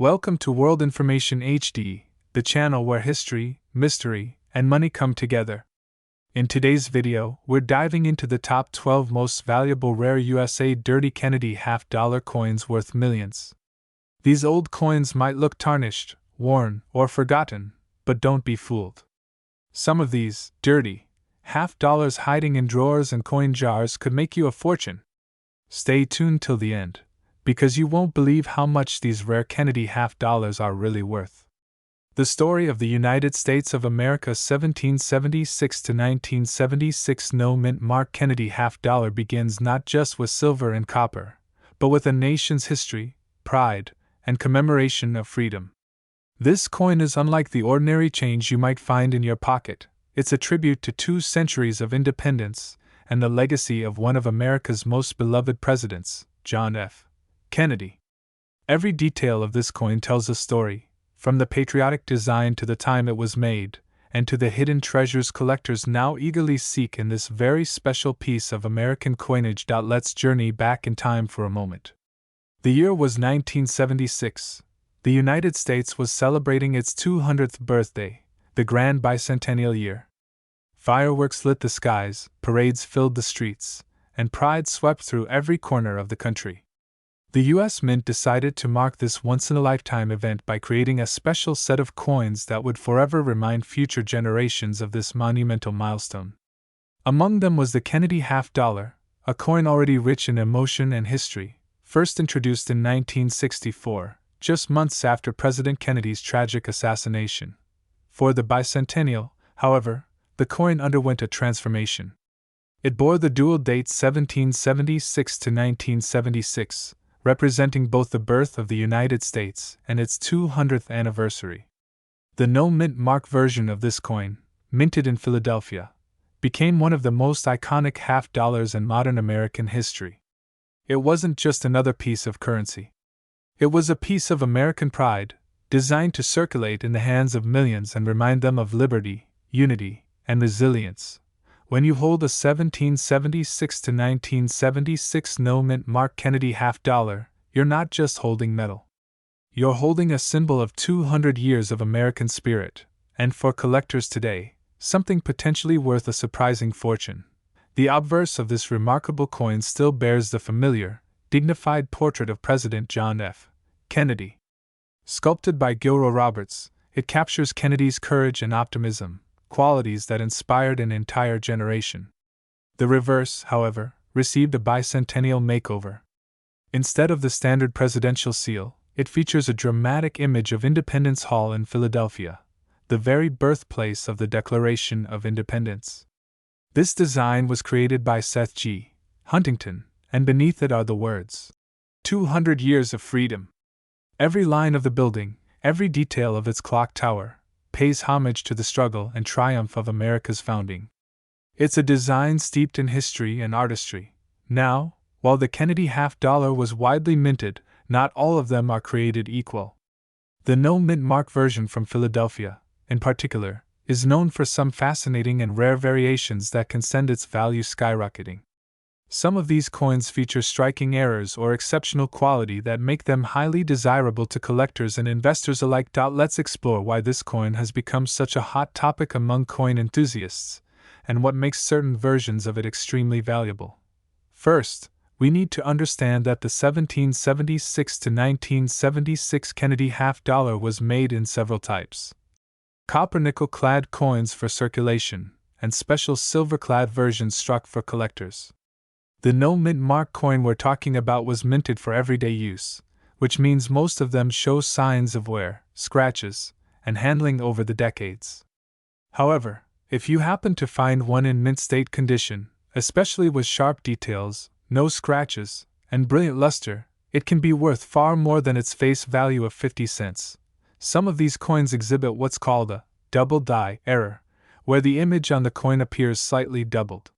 Welcome to World Information HD, the channel where history, mystery, and money come together. In today's video, we're diving into the top 12 most valuable rare USA Dirty Kennedy half-dollar coins worth millions. These old coins might look tarnished, worn, or forgotten, but don't be fooled. Some of these dirty half-dollars hiding in drawers and coin jars could make you a fortune. Stay tuned till the end, because you won't believe how much these rare Kennedy half-dollars are really worth. The story of the United States of America 1776 to 1976 no-mint mark Kennedy half-dollar begins not just with silver and copper, but with a nation's history, pride, and commemoration of freedom. This coin is unlike the ordinary change you might find in your pocket. It's a tribute to 2 centuries of independence and the legacy of one of America's most beloved presidents, John F. Kennedy. Every detail of this coin tells a story, from the patriotic design to the time it was made, and to the hidden treasures collectors now eagerly seek in this very special piece of American coinage. Let's journey back in time for a moment. The year was 1976. The United States was celebrating its 200th birthday, the Grand Bicentennial Year. Fireworks lit the skies, parades filled the streets, and pride swept through every corner of the country. The U.S. Mint decided to mark this once-in-a-lifetime event by creating a special set of coins that would forever remind future generations of this monumental milestone. Among them was the Kennedy half-dollar, a coin already rich in emotion and history, first introduced in 1964, just months after President Kennedy's tragic assassination. For the bicentennial, however, the coin underwent a transformation. It bore the dual date 1776 to 1976, representing both the birth of the United States and its 200th anniversary. The no-mint mark version of this coin, minted in Philadelphia, became one of the most iconic half-dollars in modern American history. It wasn't just another piece of currency. It was a piece of American pride, designed to circulate in the hands of millions and remind them of liberty, unity, and resilience. When you hold a 1776 to 1976 no-mint mark Kennedy half-dollar, you're not just holding metal. You're holding a symbol of 200 years of American spirit, and for collectors today, something potentially worth a surprising fortune. The obverse of this remarkable coin still bears the familiar, dignified portrait of President John F. Kennedy. Sculpted by Gilroy Roberts, it captures Kennedy's courage and optimism, qualities that inspired an entire generation. The reverse, however, received a bicentennial makeover. Instead of the standard presidential seal, it features a dramatic image of Independence Hall in Philadelphia, the very birthplace of the Declaration of Independence. This design was created by Seth G. Huntington, and beneath it are the words, 200 Years of Freedom. Every line of the building, every detail of its clock tower, pays homage to the struggle and triumph of America's founding. It's a design steeped in history and artistry. Now, while the Kennedy half-dollar was widely minted, not all of them are created equal. The no-mint mark version from Philadelphia, in particular, is known for some fascinating and rare variations that can send its value skyrocketing. Some of these coins feature striking errors or exceptional quality that make them highly desirable to collectors and investors alike. Let's explore why this coin has become such a hot topic among coin enthusiasts, and what makes certain versions of it extremely valuable. First, we need to understand that the 1776 to 1976 Kennedy half-dollar was made in several types. Copper nickel-clad coins for circulation, and special silver-clad versions struck for collectors. The no-mint mark coin we're talking about was minted for everyday use, which means most of them show signs of wear, scratches, and handling over the decades. However, if you happen to find one in mint state condition, especially with sharp details, no scratches, and brilliant luster, it can be worth far more than its face value of 50 cents. Some of these coins exhibit what's called a double die error, where the image on the coin appears slightly doubled.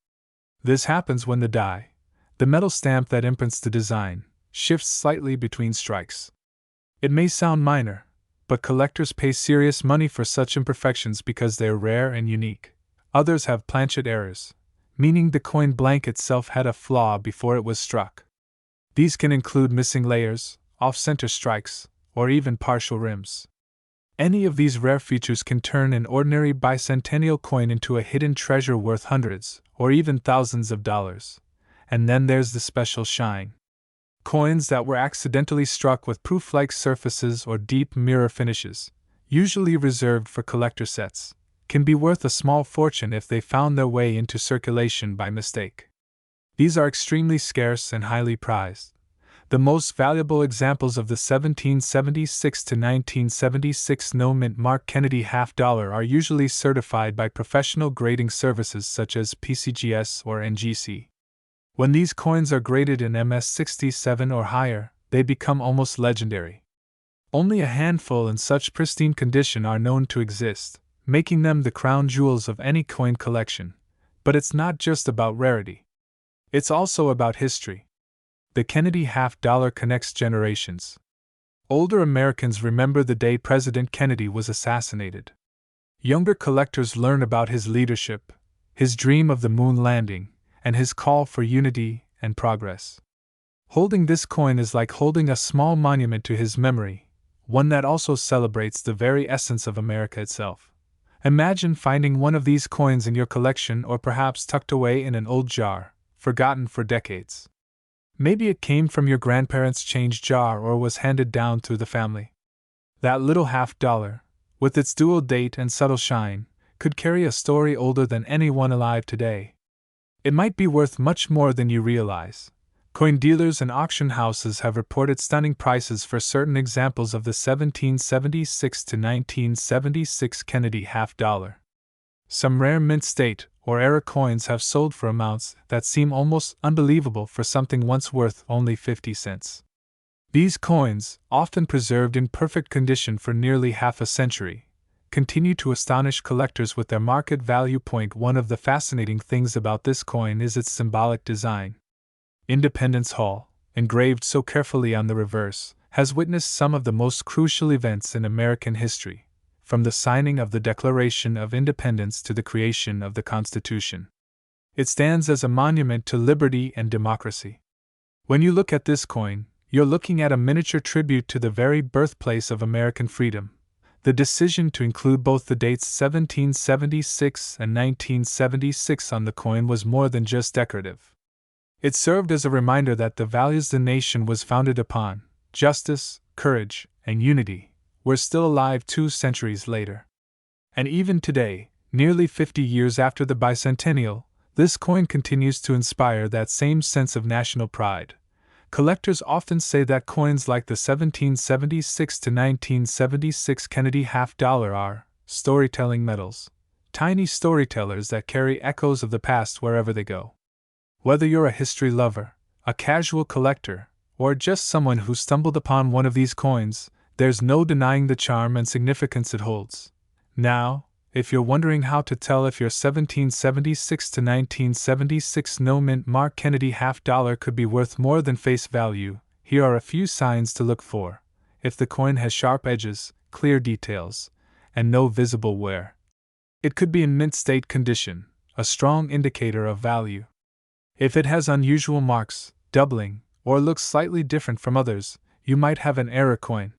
This happens when the die, the metal stamp that imprints the design, shifts slightly between strikes. It may sound minor, but collectors pay serious money for such imperfections because they're rare and unique. Others have planchet errors, meaning the coin blank itself had a flaw before it was struck. These can include missing layers, off-center strikes, or even partial rims. Any of these rare features can turn an ordinary bicentennial coin into a hidden treasure worth hundreds, or even thousands of dollars. And then there's the special shine. Coins that were accidentally struck with proof-like surfaces or deep mirror finishes, usually reserved for collector sets, can be worth a small fortune if they found their way into circulation by mistake. These are extremely scarce and highly prized. The most valuable examples of the 1776 to 1976 no-mint Mark Kennedy half-dollar are usually certified by professional grading services such as PCGS or NGC. When these coins are graded in MS67 or higher, they become almost legendary. Only a handful in such pristine condition are known to exist, making them the crown jewels of any coin collection. But it's not just about rarity. It's also about history. The Kennedy half-dollar connects generations. Older Americans remember the day President Kennedy was assassinated. Younger collectors learn about his leadership, his dream of the moon landing, and his call for unity and progress. Holding this coin is like holding a small monument to his memory, one that also celebrates the very essence of America itself. Imagine finding one of these coins in your collection, or perhaps tucked away in an old jar, forgotten for decades. Maybe it came from your grandparents' change jar or was handed down through the family. That little half-dollar, with its dual date and subtle shine, could carry a story older than anyone alive today. It might be worth much more than you realize. Coin dealers and auction houses have reported stunning prices for certain examples of the 1776 to 1976 Kennedy half-dollar. Some rare mint state or era coins have sold for amounts that seem almost unbelievable for something once worth only 50 cents. These coins, often preserved in perfect condition for nearly half a century, continue to astonish collectors with their market value. One of the fascinating things about this coin is its symbolic design. Independence Hall, engraved so carefully on the reverse, has witnessed some of the most crucial events in American history, from the signing of the Declaration of Independence to the creation of the Constitution. It stands as a monument to liberty and democracy. When you look at this coin, you're looking at a miniature tribute to the very birthplace of American freedom. The decision to include both the dates 1776 and 1976 on the coin was more than just decorative. It served as a reminder that the values the nation was founded upon, justice, courage, and unity, were still alive 2 centuries later. And even today, nearly 50 years after the bicentennial, this coin continues to inspire that same sense of national pride. Collectors often say that coins like the 1776 to 1976 Kennedy half-dollar are storytelling medals, tiny storytellers that carry echoes of the past wherever they go. Whether you're a history lover, a casual collector, or just someone who stumbled upon one of these coins, there's no denying the charm and significance it holds. Now, if you're wondering how to tell if your 1776 to 1976 no-mint Mark Kennedy half-dollar could be worth more than face value, here are a few signs to look for. If the coin has sharp edges, clear details, and no visible wear, it could be in mint state condition, a strong indicator of value. If it has unusual marks, doubling, or looks slightly different from others, you might have an error coin.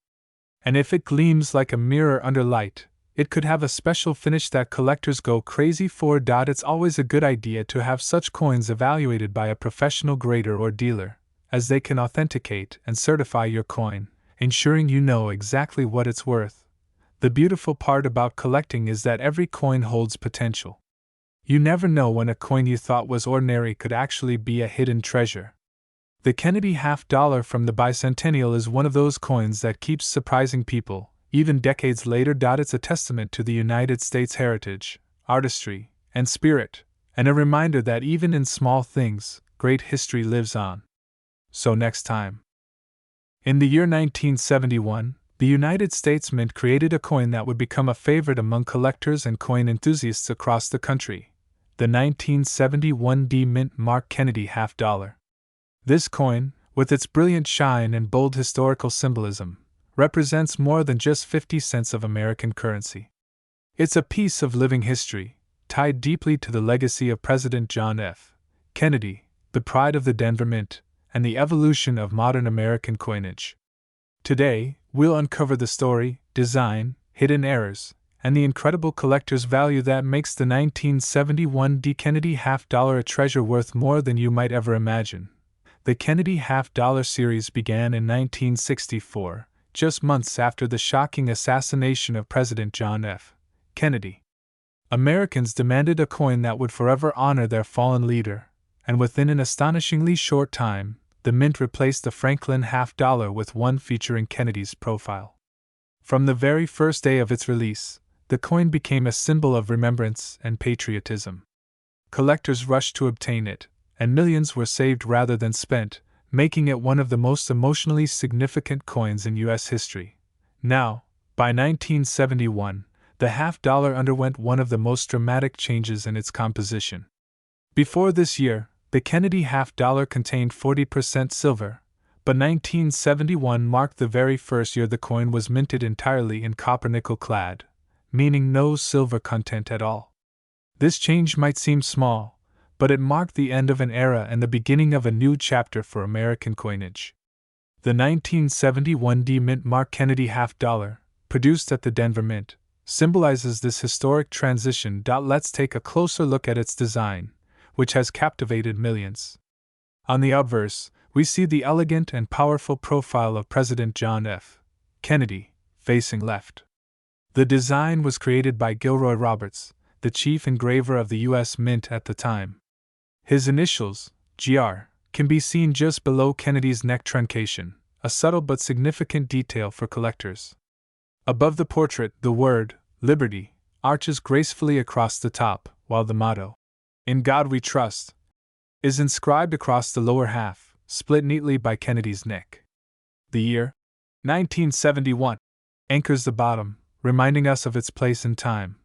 And if it gleams like a mirror under light, it could have a special finish that collectors go crazy for. It's always a good idea to have such coins evaluated by a professional grader or dealer, as they can authenticate and certify your coin, ensuring you know exactly what it's worth. The beautiful part about collecting is that every coin holds potential. You never know when a coin you thought was ordinary could actually be a hidden treasure. The Kennedy half-dollar from the bicentennial is one of those coins that keeps surprising people, even decades later. It's a testament to the United States' heritage, artistry, and spirit, and a reminder that even in small things, great history lives on. So next time. In the year 1971, the United States Mint created a coin that would become a favorite among collectors and coin enthusiasts across the country, the 1971 Mint Mark Kennedy half-dollar. This coin, with its brilliant shine and bold historical symbolism, represents more than just 50 cents of American currency. It's a piece of living history, tied deeply to the legacy of President John F. Kennedy, the pride of the Denver Mint, and the evolution of modern American coinage. Today, We'll uncover the story, design, hidden errors, and the incredible collector's value that makes the 1971 D. Kennedy half-dollar a treasure worth more than you might ever imagine. The Kennedy half-dollar series began in 1964, just months after the shocking assassination of President John F. Kennedy. Americans demanded a coin that would forever honor their fallen leader, and within an astonishingly short time, the mint replaced the Franklin half-dollar with one featuring Kennedy's profile. From the very first day of its release, the coin became a symbol of remembrance and patriotism. Collectors rushed to obtain it, and millions were saved rather than spent, making it one of the most emotionally significant coins in U.S. history. Now, by 1971, the half-dollar underwent one of the most dramatic changes in its composition. Before this year, the Kennedy half-dollar contained 40% silver, but 1971 marked the very first year the coin was minted entirely in copper-nickel clad, meaning no silver content at all. This change might seem small, but it marked the end of an era and the beginning of a new chapter for American coinage. The 1971 D Mint Mark Kennedy half-dollar, produced at the Denver Mint, symbolizes this historic transition. Let's take a closer look at its design, which has captivated millions. On the obverse, we see the elegant and powerful profile of President John F. Kennedy, facing left. The design was created by Gilroy Roberts, the chief engraver of the U.S. Mint at the time. His initials, GR, can be seen just below Kennedy's neck truncation, a subtle but significant detail for collectors. Above the portrait, the word, Liberty, arches gracefully across the top, while the motto, In God We Trust, is inscribed across the lower half, split neatly by Kennedy's neck. The year, 1971, anchors the bottom, reminding us of its place in time.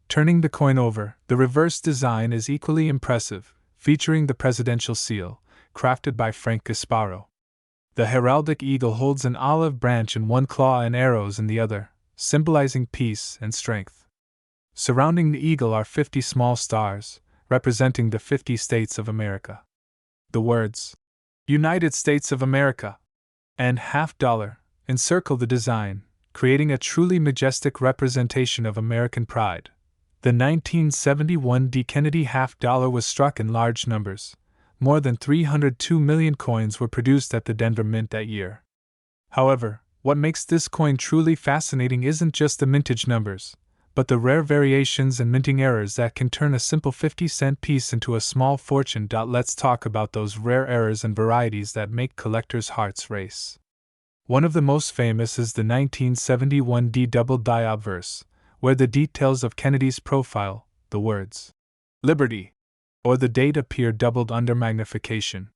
Turning the coin over, the reverse design is equally impressive, featuring the presidential seal, crafted by Frank Gasparo. The heraldic eagle holds an olive branch in one claw and arrows in the other, symbolizing peace and strength. Surrounding the eagle are 50 small stars, representing the 50 states of America. The words, United States of America, and half-dollar, encircle the design, creating a truly majestic representation of American pride. The 1971 D. Kennedy half-dollar was struck in large numbers. More than 302 million coins were produced at the Denver Mint that year. However, what makes this coin truly fascinating isn't just the mintage numbers, but the rare variations and minting errors that can turn a simple 50-cent piece into a small fortune. Let's talk about those rare errors and varieties that make collectors' hearts race. One of the most famous is the 1971 D double-die obverse, where the details of Kennedy's profile, the words, Liberty, or the date appear doubled under magnification.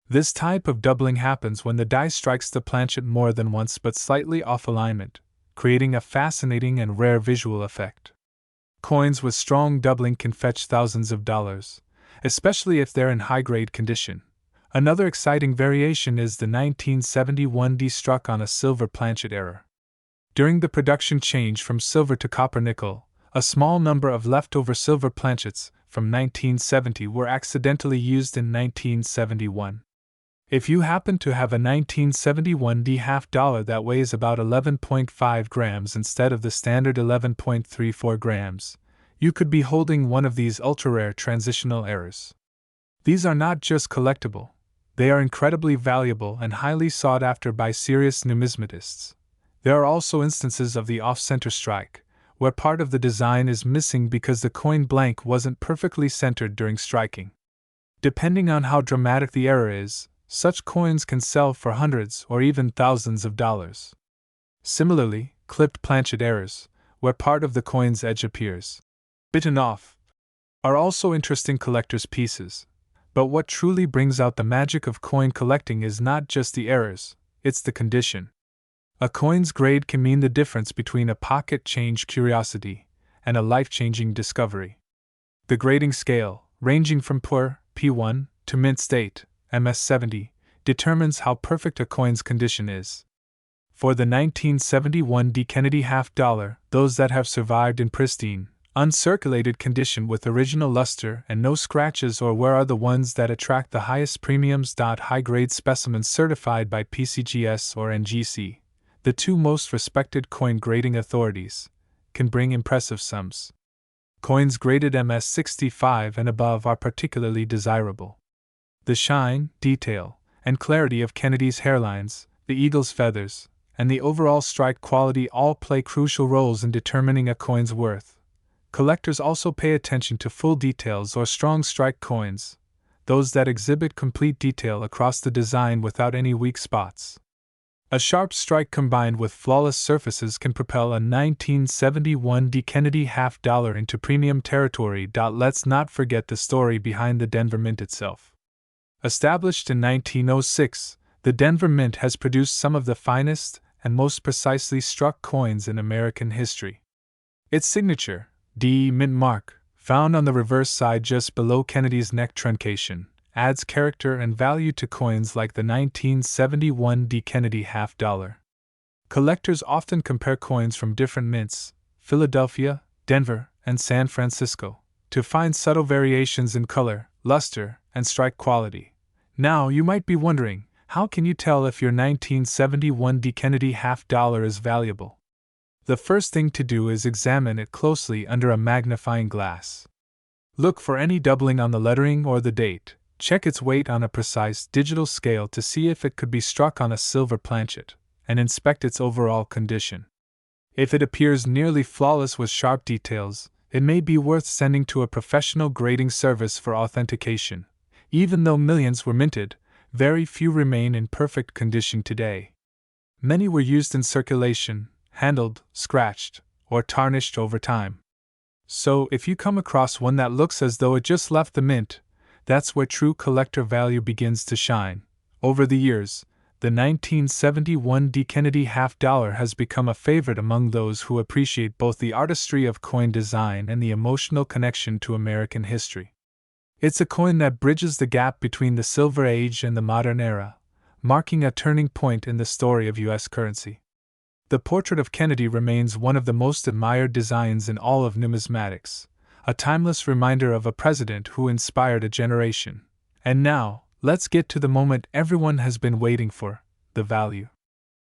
This type of doubling happens when the die strikes the planchet more than once but slightly off alignment, creating a fascinating and rare visual effect. Coins with strong doubling can fetch thousands of dollars, especially if they're in high-grade condition. Another exciting variation is the 1971 D struck on a silver planchet error. During the production change from silver to copper-nickel, a small number of leftover silver planchets from 1970 were accidentally used in 1971. If you happen to have a 1971 D half-dollar that weighs about 11.5 grams instead of the standard 11.34 grams, you could be holding one of these ultra-rare transitional errors. These are not just collectible, they are incredibly valuable and highly sought after by serious numismatists. There are also instances of the off-center strike, where part of the design is missing because the coin blank wasn't perfectly centered during striking. Depending on how dramatic the error is, such coins can sell for hundreds or even thousands of dollars. Similarly, clipped planchet errors, where part of the coin's edge appears bitten off, are also interesting collector's pieces. But what truly brings out the magic of coin collecting is not just the errors, it's the condition. A coin's grade can mean the difference between a pocket change curiosity and a life-changing discovery. The grading scale, ranging from poor, P1, to mint state, MS70, determines how perfect a coin's condition is. For the 1971 D. Kennedy half-dollar, those that have survived in pristine, uncirculated condition with original luster and no scratches or wear are the ones that attract the highest premiums. High-grade specimens certified by PCGS or NGC. the two most respected coin grading authorities, can bring impressive sums. Coins graded MS65 and above are particularly desirable. The shine, detail, and clarity of Kennedy's hairlines, the eagle's feathers, and the overall strike quality all play crucial roles in determining a coin's worth. Collectors also pay attention to full details or strong strike coins, those that exhibit complete detail across the design without any weak spots. A sharp strike combined with flawless surfaces can propel a 1971 D Kennedy half-dollar into premium territory. Let's not forget the story behind the Denver Mint itself. Established in 1906, the Denver Mint has produced some of the finest and most precisely struck coins in American history. Its signature, D Mint mark, found on the reverse side just below Kennedy's neck truncation, adds character and value to coins like the 1971 D Kennedy half-dollar. Collectors often compare coins from different mints, Philadelphia, Denver, and San Francisco, to find subtle variations in color, luster, and strike quality. Now you might be wondering, how can you tell if your 1971 D Kennedy half-dollar is valuable? The first thing to do is examine it closely under a magnifying glass. Look for any doubling on the lettering or the date. Check its weight on a precise digital scale to see if it could be struck on a silver planchet, and inspect its overall condition. If it appears nearly flawless with sharp details, it may be worth sending to a professional grading service for authentication. Even though millions were minted, very few remain in perfect condition today. Many were used in circulation, handled, scratched, or tarnished over time. So, if you come across one that looks as though it just left the mint, that's where true collector value begins to shine. Over the years, the 1971 D Kennedy half-dollar has become a favorite among those who appreciate both the artistry of coin design and the emotional connection to American history. It's a coin that bridges the gap between the Silver Age and the modern era, marking a turning point in the story of U.S. currency. The portrait of Kennedy remains one of the most admired designs in all of numismatics, a timeless reminder of a president who inspired a generation. And now, let's get to the moment everyone has been waiting for, the value.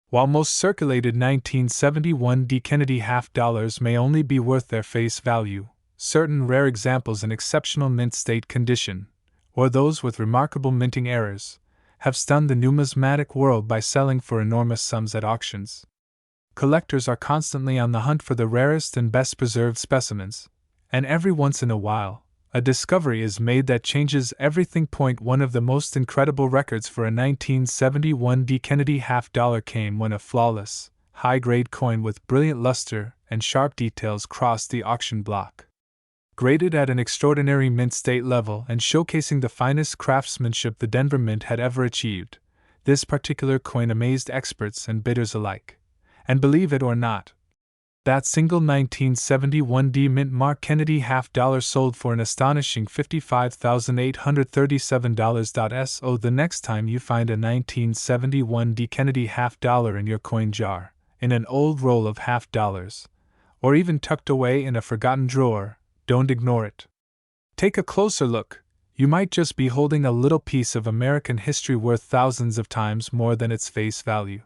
While most circulated 1971 D Kennedy half-dollars may only be worth their face value, certain rare examples in exceptional mint state condition, or those with remarkable minting errors, have stunned the numismatic world by selling for enormous sums at auctions. Collectors are constantly on the hunt for the rarest and best preserved specimens, and every once in a while, a discovery is made that changes everything. One of the most incredible records for a 1971 D Kennedy half-dollar came when a flawless, high-grade coin with brilliant luster and sharp details crossed the auction block. Graded at an extraordinary mint state level and showcasing the finest craftsmanship the Denver Mint had ever achieved, this particular coin amazed experts and bidders alike. And believe it or not, that single 1971 D Mint mark Kennedy half-dollar sold for an astonishing $55,837. So the next time you find a 1971 D Kennedy half-dollar in your coin jar, in an old roll of half-dollars, or even tucked away in a forgotten drawer, don't ignore it. Take a closer look. You might just be holding a little piece of American history worth thousands of times more than its face value.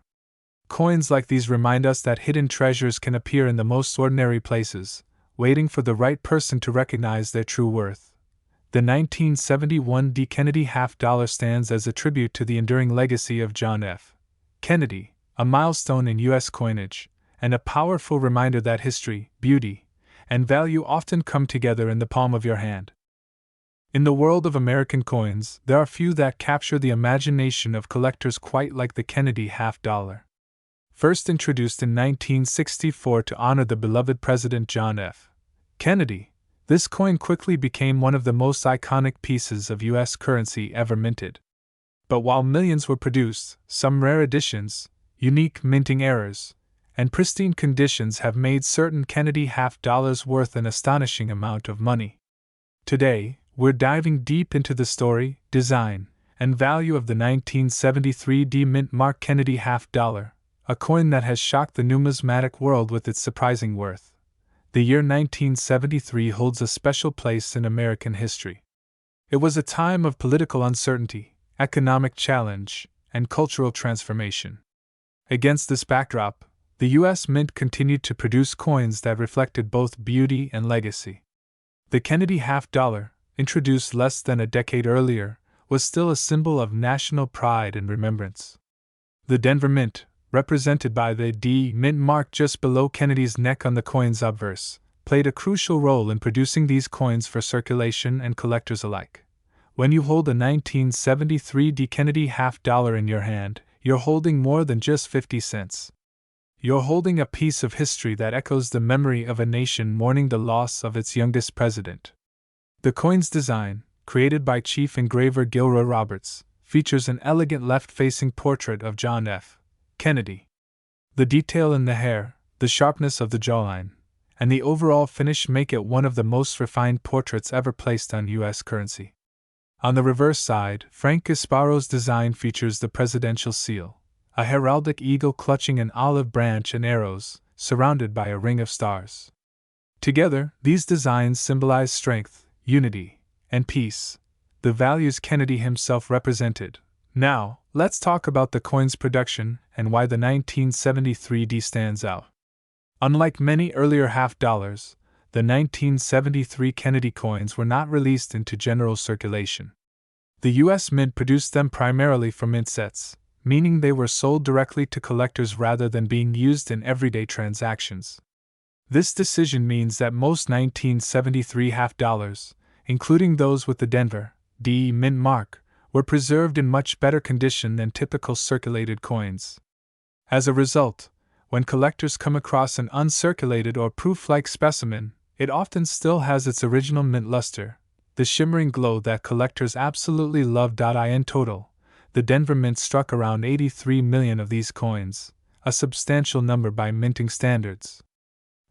Coins like these remind us that hidden treasures can appear in the most ordinary places, waiting for the right person to recognize their true worth. The 1971 D Kennedy half-dollar stands as a tribute to the enduring legacy of John F. Kennedy, a milestone in U.S. coinage, and a powerful reminder that history, beauty, and value often come together in the palm of your hand. In the world of American coins, there are few that capture the imagination of collectors quite like the Kennedy half-dollar. First introduced in 1964 to honor the beloved President John F. Kennedy, this coin quickly became one of the most iconic pieces of U.S. currency ever minted. But while millions were produced, some rare editions, unique minting errors, and pristine conditions have made certain Kennedy half-dollars worth an astonishing amount of money. Today, we're diving deep into the story, design, and value of the 1973 D Mint mark Kennedy half-dollar, a coin that has shocked the numismatic world with its surprising worth. The year 1973 holds a special place in American history. It was a time of political uncertainty, economic challenge, and cultural transformation. Against this backdrop, the U.S. Mint continued to produce coins that reflected both beauty and legacy. The Kennedy half-dollar, introduced less than a decade earlier, was still a symbol of national pride and remembrance. The Denver Mint, represented by the D mint mark just below Kennedy's neck on the coin's obverse, played a crucial role in producing these coins for circulation and collectors alike. When you hold a 1973 D Kennedy half-dollar in your hand, you're holding more than just 50 cents. You're holding a piece of history that echoes the memory of a nation mourning the loss of its youngest president. The coin's design, created by Chief Engraver Gilroy Roberts, features an elegant left-facing portrait of John F. Kennedy. The detail in the hair, the sharpness of the jawline, and the overall finish make it one of the most refined portraits ever placed on U.S. currency. On the reverse side, Frank Gasparo's design features the presidential seal, a heraldic eagle clutching an olive branch and arrows, surrounded by a ring of stars. Together, these designs symbolize strength, unity, and peace, the values Kennedy himself represented. Now, let's talk about the coin's production and why the 1973 D stands out. Unlike many earlier half-dollars, the 1973 Kennedy coins were not released into general circulation. The U.S. Mint produced them primarily for mint sets, meaning they were sold directly to collectors rather than being used in everyday transactions. This decision means that most 1973 half-dollars, including those with the Denver D mint mark, were preserved in much better condition than typical circulated coins. As a result, when collectors come across an uncirculated or proof-like specimen, it often still has its original mint luster, the shimmering glow that collectors absolutely love. In total, the Denver Mint struck around 83 million of these coins, a substantial number by minting standards.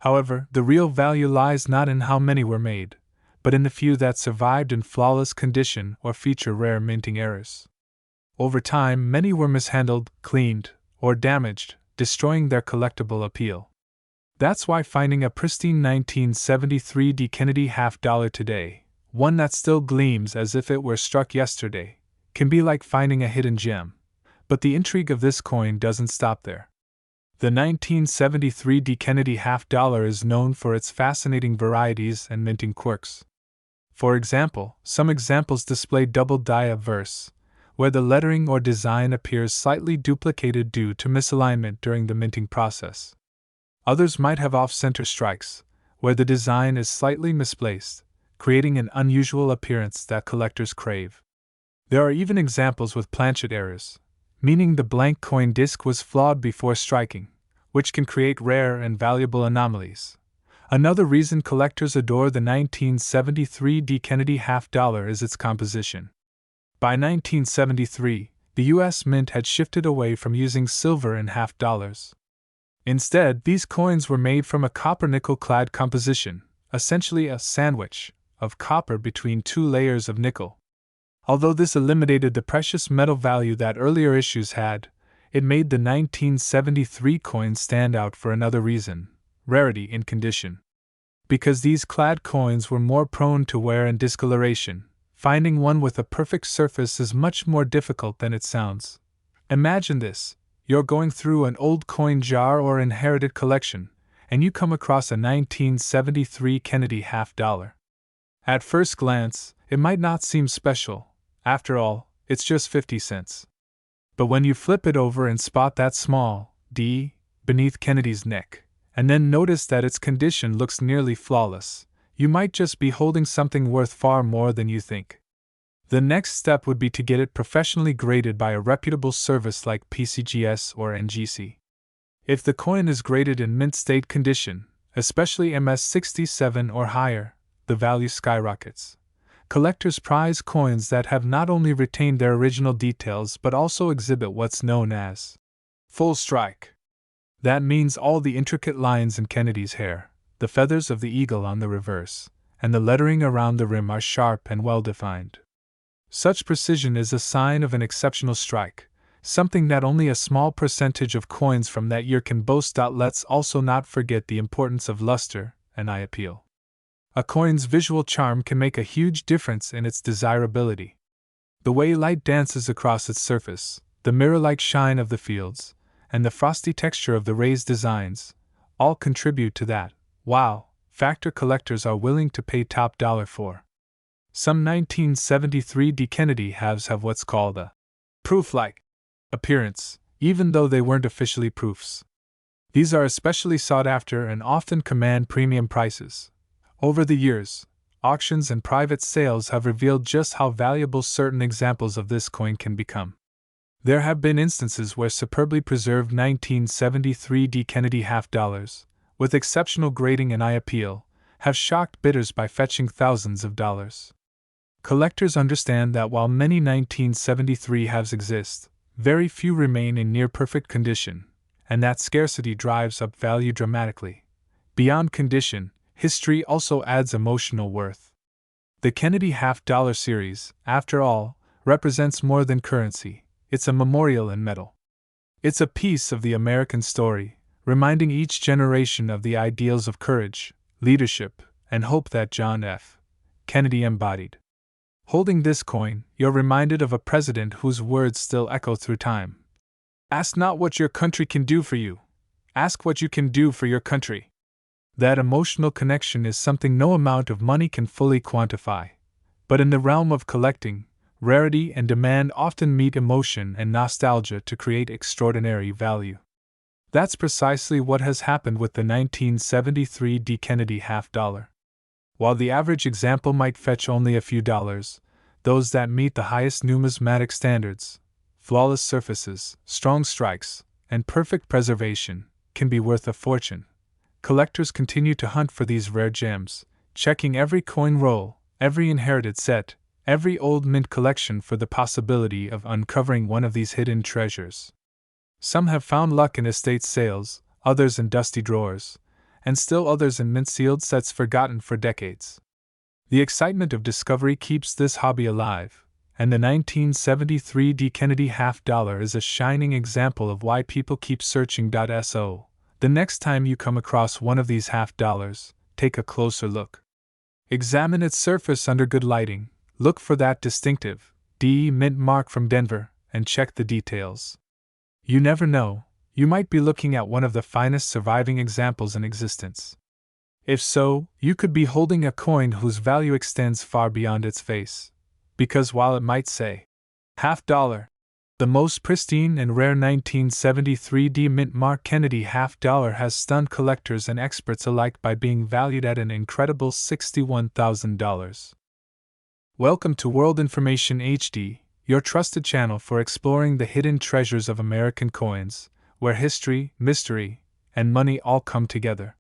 However, the real value lies not in how many were made, but in the few that survived in flawless condition or feature rare minting errors. Over time, many were mishandled, cleaned, or damaged, destroying their collectible appeal. That's why finding a pristine 1973 D Kennedy half-dollar today, one that still gleams as if it were struck yesterday, can be like finding a hidden gem. But the intrigue of this coin doesn't stop there. The 1973 D Kennedy half-dollar is known for its fascinating varieties and minting quirks. For example, some examples display double die obverse, where the lettering or design appears slightly duplicated due to misalignment during the minting process. Others might have off-center strikes, where the design is slightly misplaced, creating an unusual appearance that collectors crave. There are even examples with planchet errors, meaning the blank coin disc was flawed before striking, which can create rare and valuable anomalies. Another reason collectors adore the 1973 D Kennedy half-dollar is its composition. By 1973, the U.S. Mint had shifted away from using silver in half-dollars. Instead, these coins were made from a copper-nickel clad composition, essentially a sandwich of copper between two layers of nickel. Although this eliminated the precious metal value that earlier issues had, it made the 1973 coin stand out for another reason: rarity in condition. Because these clad coins were more prone to wear and discoloration, finding one with a perfect surface is much more difficult than it sounds. Imagine this: you're going through an old coin jar or inherited collection, and you come across a 1973 Kennedy half-dollar. At first glance, it might not seem special. After all, it's just 50 cents. But when you flip it over and spot that small D beneath Kennedy's neck, and then notice that its condition looks nearly flawless, you might just be holding something worth far more than you think. The next step would be to get it professionally graded by a reputable service like PCGS or NGC. If the coin is graded in mint state condition, especially MS67 or higher, the value skyrockets. Collectors prize coins that have not only retained their original details but also exhibit what's known as full strike. That means all the intricate lines in Kennedy's hair, the feathers of the eagle on the reverse, and the lettering around the rim are sharp and well-defined. Such precision is a sign of an exceptional strike, something that only a small percentage of coins from that year can boast. Let's also not forget the importance of luster and eye appeal. A coin's visual charm can make a huge difference in its desirability. The way light dances across its surface, the mirror-like shine of the fields, and the frosty texture of the raised designs all contribute to that wow factor collectors are willing to pay top dollar for. Some 1973 D. Kennedy halves have what's called a proof-like appearance, even though they weren't officially proofs. These are especially sought after and often command premium prices. Over the years, auctions and private sales have revealed just how valuable certain examples of this coin can become. There have been instances where superbly preserved 1973 D. Kennedy half dollars, with exceptional grading and eye appeal, have shocked bidders by fetching thousands of dollars. Collectors understand that while many 1973 halves exist, very few remain in near-perfect condition, and that scarcity drives up value dramatically. Beyond condition, history also adds emotional worth. The Kennedy half-dollar series, after all, represents more than currency. It's a memorial in metal. It's a piece of the American story, reminding each generation of the ideals of courage, leadership, and hope that John F. Kennedy embodied. Holding this coin, you're reminded of a president whose words still echo through time. Ask not what your country can do for you. Ask what you can do for your country. That emotional connection is something no amount of money can fully quantify. But in the realm of collecting, rarity and demand often meet emotion and nostalgia to create extraordinary value. That's precisely what has happened with the 1973 D. Kennedy half dollar. While the average example might fetch only a few dollars, those that meet the highest numismatic standards, flawless surfaces, strong strikes, and perfect preservation, can be worth a fortune. Collectors continue to hunt for these rare gems, checking every coin roll, every inherited set, every old mint collection for the possibility of uncovering one of these hidden treasures. Some have found luck in estate sales, others in dusty drawers, and still others in mint-sealed sets forgotten for decades. The excitement of discovery keeps this hobby alive, and the 1973 D. Kennedy half dollar is a shining example of why people keep searching. So, the next time you come across one of these half dollars, take a closer look. Examine its surface under good lighting, look for that distinctive D mint mark from Denver, and check the details. You never know, you might be looking at one of the finest surviving examples in existence. If so, you could be holding a coin whose value extends far beyond its face. Because while it might say, half dollar, the most pristine and rare 1973 D mint mark Kennedy half dollar has stunned collectors and experts alike by being valued at an incredible $61,000. Welcome to World Information HD, your trusted channel for exploring the hidden treasures of American coins, where history, mystery, and money all come together.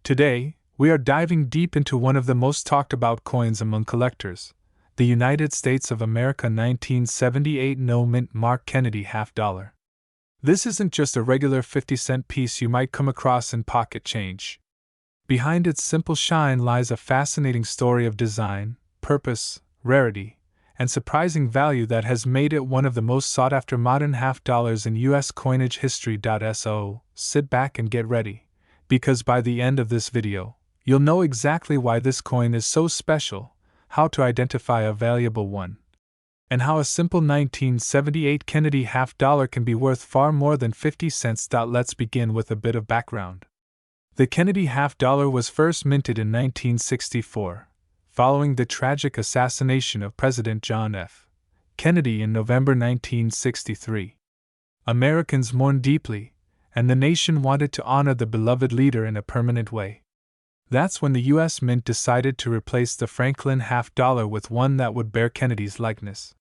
Today, we are diving deep into one of the most talked about coins among collectors, the United States of America 1978 No Mint Mark Kennedy half dollar. This isn't just a regular 50-cent piece you might come across in pocket change. Behind its simple shine lies a fascinating story of design, purpose, rarity, and surprising value that has made it one of the most sought-after modern half dollars in U.S. coinage history. So, sit back and get ready, because by the end of this video, you'll know exactly why this coin is so special, how to identify a valuable one, and how a simple 1978 Kennedy half dollar can be worth far more than 50 cents. Let's begin with a bit of background. The Kennedy half dollar was first minted in 1964. Following the tragic assassination of President John F. Kennedy in November 1963. Americans mourned deeply, and the nation wanted to honor the beloved leader in a permanent way. That's when the U.S. Mint decided to replace the Franklin half dollar with one that would bear Kennedy's likeness.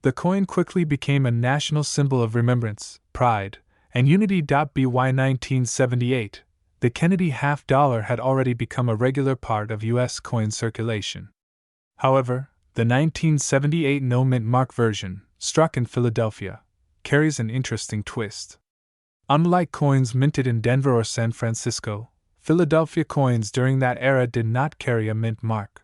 The coin quickly became a national symbol of remembrance, pride, and unity. By 1978, the Kennedy half dollar had already become a regular part of U.S. coin circulation. However, the 1978 No Mint Mark version, struck in Philadelphia, carries an interesting twist. Unlike coins minted in Denver or San Francisco, Philadelphia coins during that era did not carry a mint mark.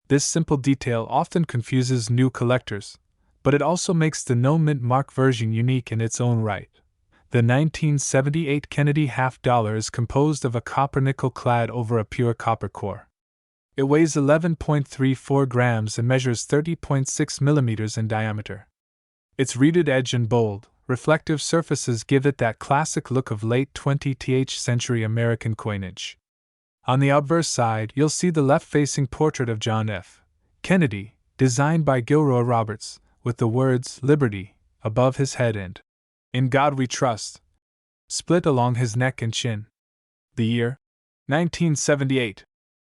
This simple detail often confuses new collectors, but it also makes the no mint mark version unique in its own right. The 1978 Kennedy half dollar is composed of a copper nickel clad over a pure copper core. It weighs 11.34 grams and measures 30.6 millimeters in diameter. Its reeded edge and bold, reflective surfaces give it that classic look of late 20th century American coinage. On the obverse side, you'll see the left-facing portrait of John F. Kennedy, designed by Gilroy Roberts, with the words "Liberty" above his head and "In God We Trust" split along his neck and chin. The year, 1978,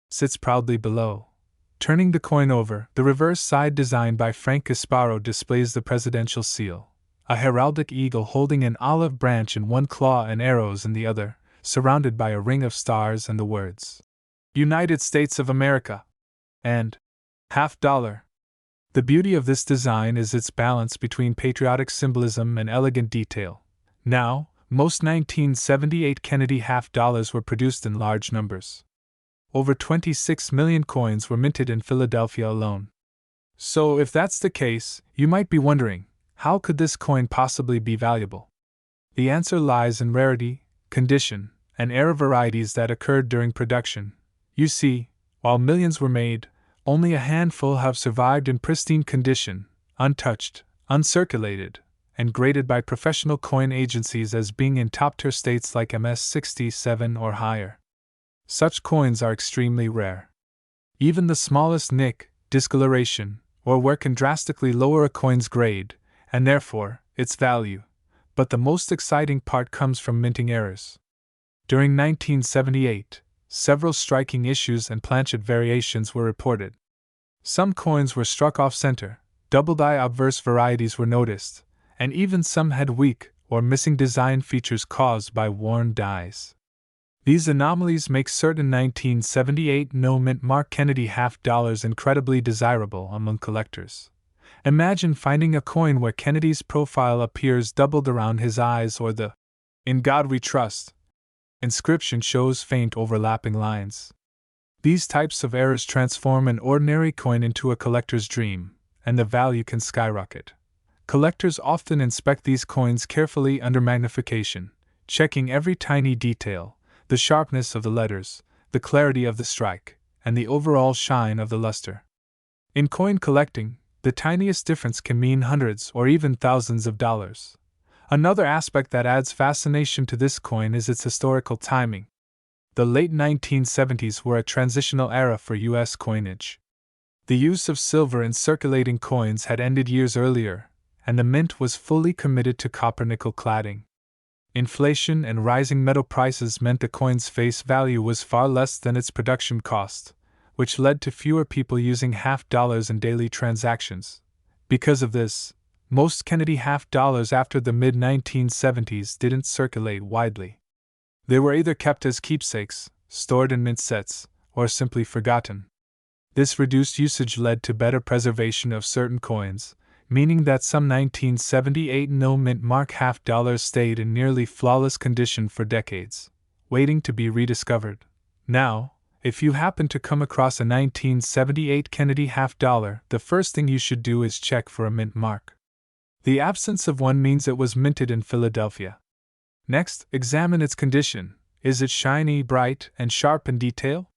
sits proudly below. Turning the coin over, the reverse side, designed by Frank Gasparo, displays the presidential seal, a heraldic eagle holding an olive branch in one claw and arrows in the other, surrounded by a ring of stars and the words, "United States of America," and $50. The beauty of this design is its balance between patriotic symbolism and elegant detail. Now, most 1978 Kennedy $50 were produced in large numbers. Over 26 million coins were minted in Philadelphia alone. So, if that's the case, you might be wondering, how could this coin possibly be valuable? The answer lies in rarity, condition, and era varieties that occurred during production. You see, while millions were made, only a handful have survived in pristine condition, untouched, uncirculated, and graded by professional coin agencies as being in top-tier states like MS-67 or higher. Such coins are extremely rare. Even the smallest nick, discoloration, or wear can drastically lower a coin's grade, and therefore, its value. But the most exciting part comes from minting errors. During 1978, several striking issues and planchet variations were reported. Some coins were struck off-center, double-die obverse varieties were noticed, and even some had weak or missing design features caused by worn dies. These anomalies make certain 1978 no-mint Mark Kennedy $50 incredibly desirable among collectors. Imagine finding a coin where Kennedy's profile appears doubled around his eyes, or the "In God We Trust" inscription shows faint overlapping lines. These types of errors transform an ordinary coin into a collector's dream, and the value can skyrocket. Collectors often inspect these coins carefully under magnification, checking every tiny detail, the sharpness of the letters, the clarity of the strike, and the overall shine of the luster. In coin collecting, the tiniest difference can mean hundreds or even thousands of dollars. Another aspect that adds fascination to this coin is its historical timing. The late 1970s were a transitional era for U.S. coinage. The use of silver in circulating coins had ended years earlier, and the mint was fully committed to copper-nickel cladding. Inflation and rising metal prices meant the coin's face value was far less than its production cost, which led to fewer people using $50 in daily transactions. Because of this, most Kennedy $50 after the mid-1970s didn't circulate widely. They were either kept as keepsakes, stored in mint sets, or simply forgotten. This reduced usage led to better preservation of certain coins, meaning that some 1978 no-mint Mark $50 stayed in nearly flawless condition for decades, waiting to be rediscovered. Now, if you happen to come across a 1978 Kennedy $50, the first thing you should do is check for a mint mark. The absence of one means it was minted in Philadelphia. Next, examine its condition. Is it shiny, bright, and sharp in detail?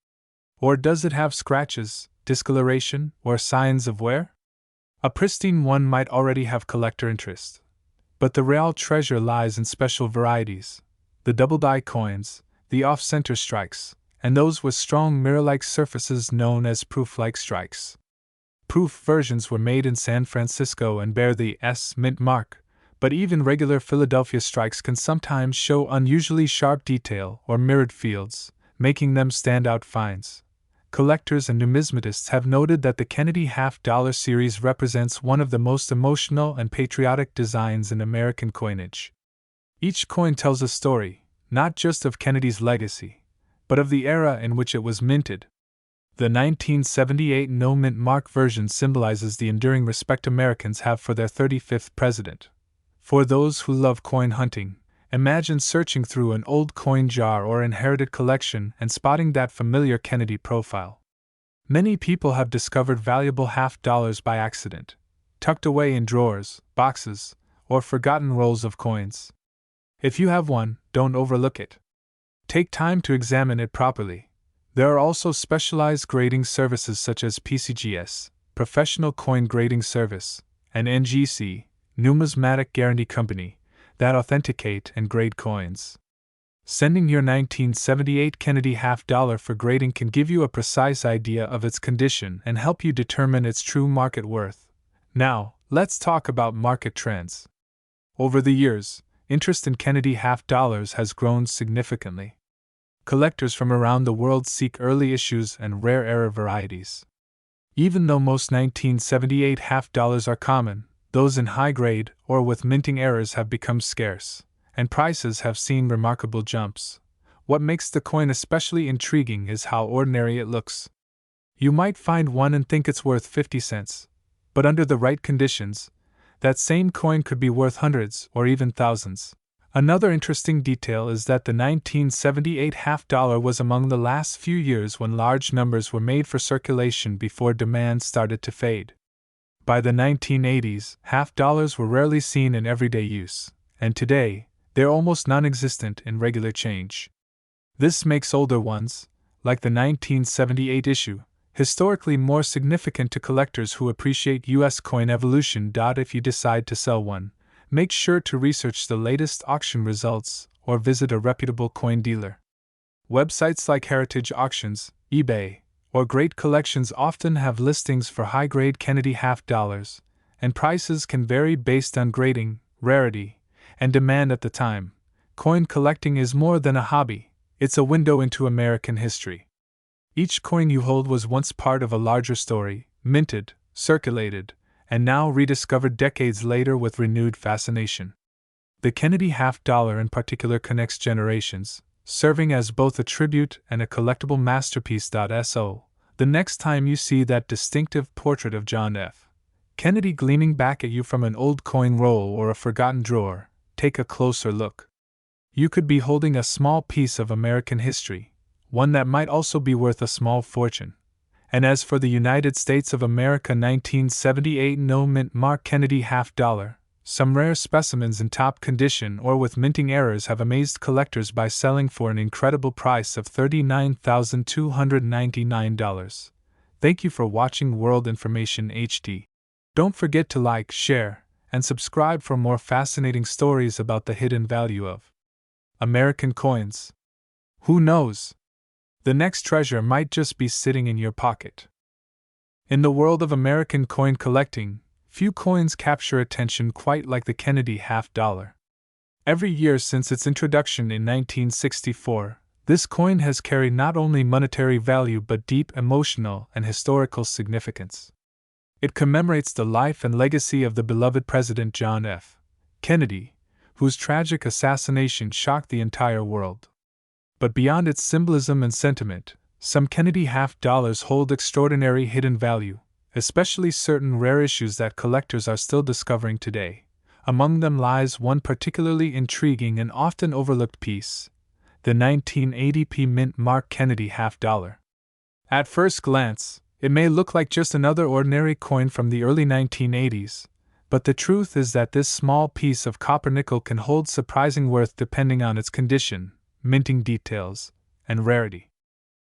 Or does it have scratches, discoloration, or signs of wear? A pristine one might already have collector interest. But the real treasure lies in special varieties: the double-die coins, the off-center strikes, and those with strong mirror-like surfaces known as proof-like strikes. Proof versions were made in San Francisco and bear the S mint mark, but even regular Philadelphia strikes can sometimes show unusually sharp detail or mirrored fields, making them standout finds. Collectors and numismatists have noted that the Kennedy $50 series represents one of the most emotional and patriotic designs in American coinage. Each coin tells a story, not just of Kennedy's legacy, but of the era in which it was minted. The 1978 no-mint mark version symbolizes the enduring respect Americans have for their 35th president. For those who love coin hunting, imagine searching through an old coin jar or inherited collection and spotting that familiar Kennedy profile. Many people have discovered valuable $50 by accident, tucked away in drawers, boxes, or forgotten rolls of coins. If you have one, don't overlook it. Take time to examine it properly. There are also specialized grading services such as PCGS, Professional Coin Grading Service, and NGC, Numismatic Guarantee Company, that authenticate and grade coins. Sending your 1978 Kennedy half-dollar for grading can give you a precise idea of its condition and help you determine its true market worth. Now, let's talk about market trends. Over the years, interest in Kennedy half-dollars has grown significantly. Collectors from around the world seek early issues and rare era varieties. Even though most 1978 half-dollars are common, those in high grade or with minting errors have become scarce, and prices have seen remarkable jumps. What makes the coin especially intriguing is how ordinary it looks. You might find one and think it's worth 50 cents, but under the right conditions, that same coin could be worth hundreds or even thousands. Another interesting detail is that the 1978 half-dollar was among the last few years when large numbers were made for circulation before demand started to fade. By the 1980s, half-dollars were rarely seen in everyday use, and today, they're almost non-existent in regular change. This makes older ones, like the 1978 issue, historically more significant to collectors who appreciate U.S. coin evolution. If you decide to sell one, make sure to research the latest auction results or visit a reputable coin dealer. Websites like Heritage Auctions, eBay, or Great Collections often have listings for high-grade Kennedy half-dollars, and prices can vary based on grading, rarity, and demand at the time. Coin collecting is more than a hobby, it's a window into American history. Each coin you hold was once part of a larger story, minted, circulated, and now rediscovered decades later with renewed fascination. The Kennedy half-dollar in particular connects generations, serving as both a tribute and a collectible masterpiece. So, the next time you see that distinctive portrait of John F. Kennedy gleaming back at you from an old coin roll or a forgotten drawer, take a closer look. You could be holding a small piece of American history, one that might also be worth a small fortune. And as for the United States of America 1978 no mint mark Kennedy half-dollar, some rare specimens in top condition or with minting errors have amazed collectors by selling for an incredible price of $39,299. Thank you for watching World Information HD. Don't forget to like, share, and subscribe for more fascinating stories about the hidden value of American coins. Who knows? The next treasure might just be sitting in your pocket. In the world of American coin collecting, few coins capture attention quite like the Kennedy half-dollar. Every year since its introduction in 1964, this coin has carried not only monetary value but deep emotional and historical significance. It commemorates the life and legacy of the beloved President John F. Kennedy, whose tragic assassination shocked the entire world. But beyond its symbolism and sentiment, some Kennedy half-dollars hold extraordinary hidden value, especially certain rare issues that collectors are still discovering today. Among them lies one particularly intriguing and often overlooked piece, the 1980p mint mark Kennedy half-dollar. At first glance, it may look like just another ordinary coin from the early 1980s, but the truth is that this small piece of copper-nickel can hold surprising worth depending on its condition, minting details, and rarity.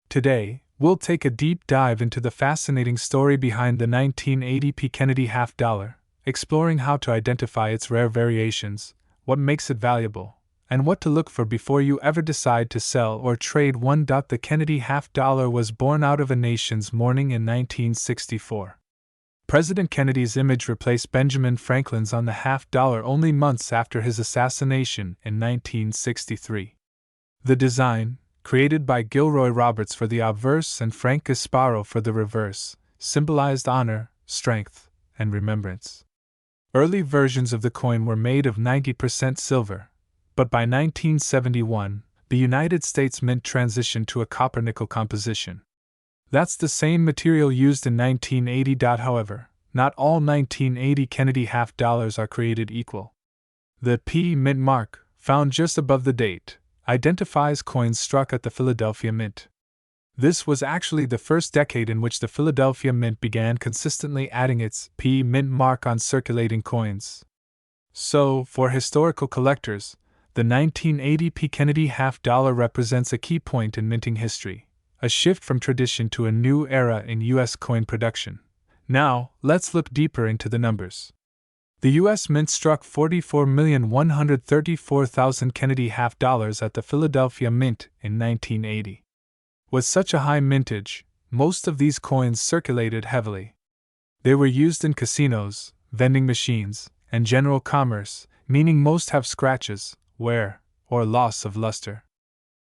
Today, we'll take a deep dive into the fascinating story behind the 1980p Kennedy half-dollar, exploring how to identify its rare variations, what makes it valuable, and what to look for before you ever decide to sell or trade one. The Kennedy half-dollar was born out of a nation's mourning in 1964. President Kennedy's image replaced Benjamin Franklin's on the half-dollar only months after his assassination in 1963. The design, created by Gilroy Roberts for the obverse and Frank Gasparo for the reverse, symbolized honor, strength, and remembrance. Early versions of the coin were made of 90% silver, but by 1971, the United States Mint transitioned to a copper-nickel composition. That's the same material used in 1980. However, not all 1980 Kennedy half-dollars are created equal. The P mint mark, found just above the date, identifies coins struck at the Philadelphia Mint. This was actually the first decade in which the Philadelphia Mint began consistently adding its P mint mark on circulating coins. So, for historical collectors, the 1980p Kennedy half-dollar represents a key point in minting history, a shift from tradition to a new era in U.S. coin production. Now, let's look deeper into the numbers. The U.S. Mint struck 44,134,000 Kennedy half dollars at the Philadelphia Mint in 1980. With such a high mintage, most of these coins circulated heavily. They were used in casinos, vending machines, and general commerce, meaning most have scratches, wear, or loss of luster.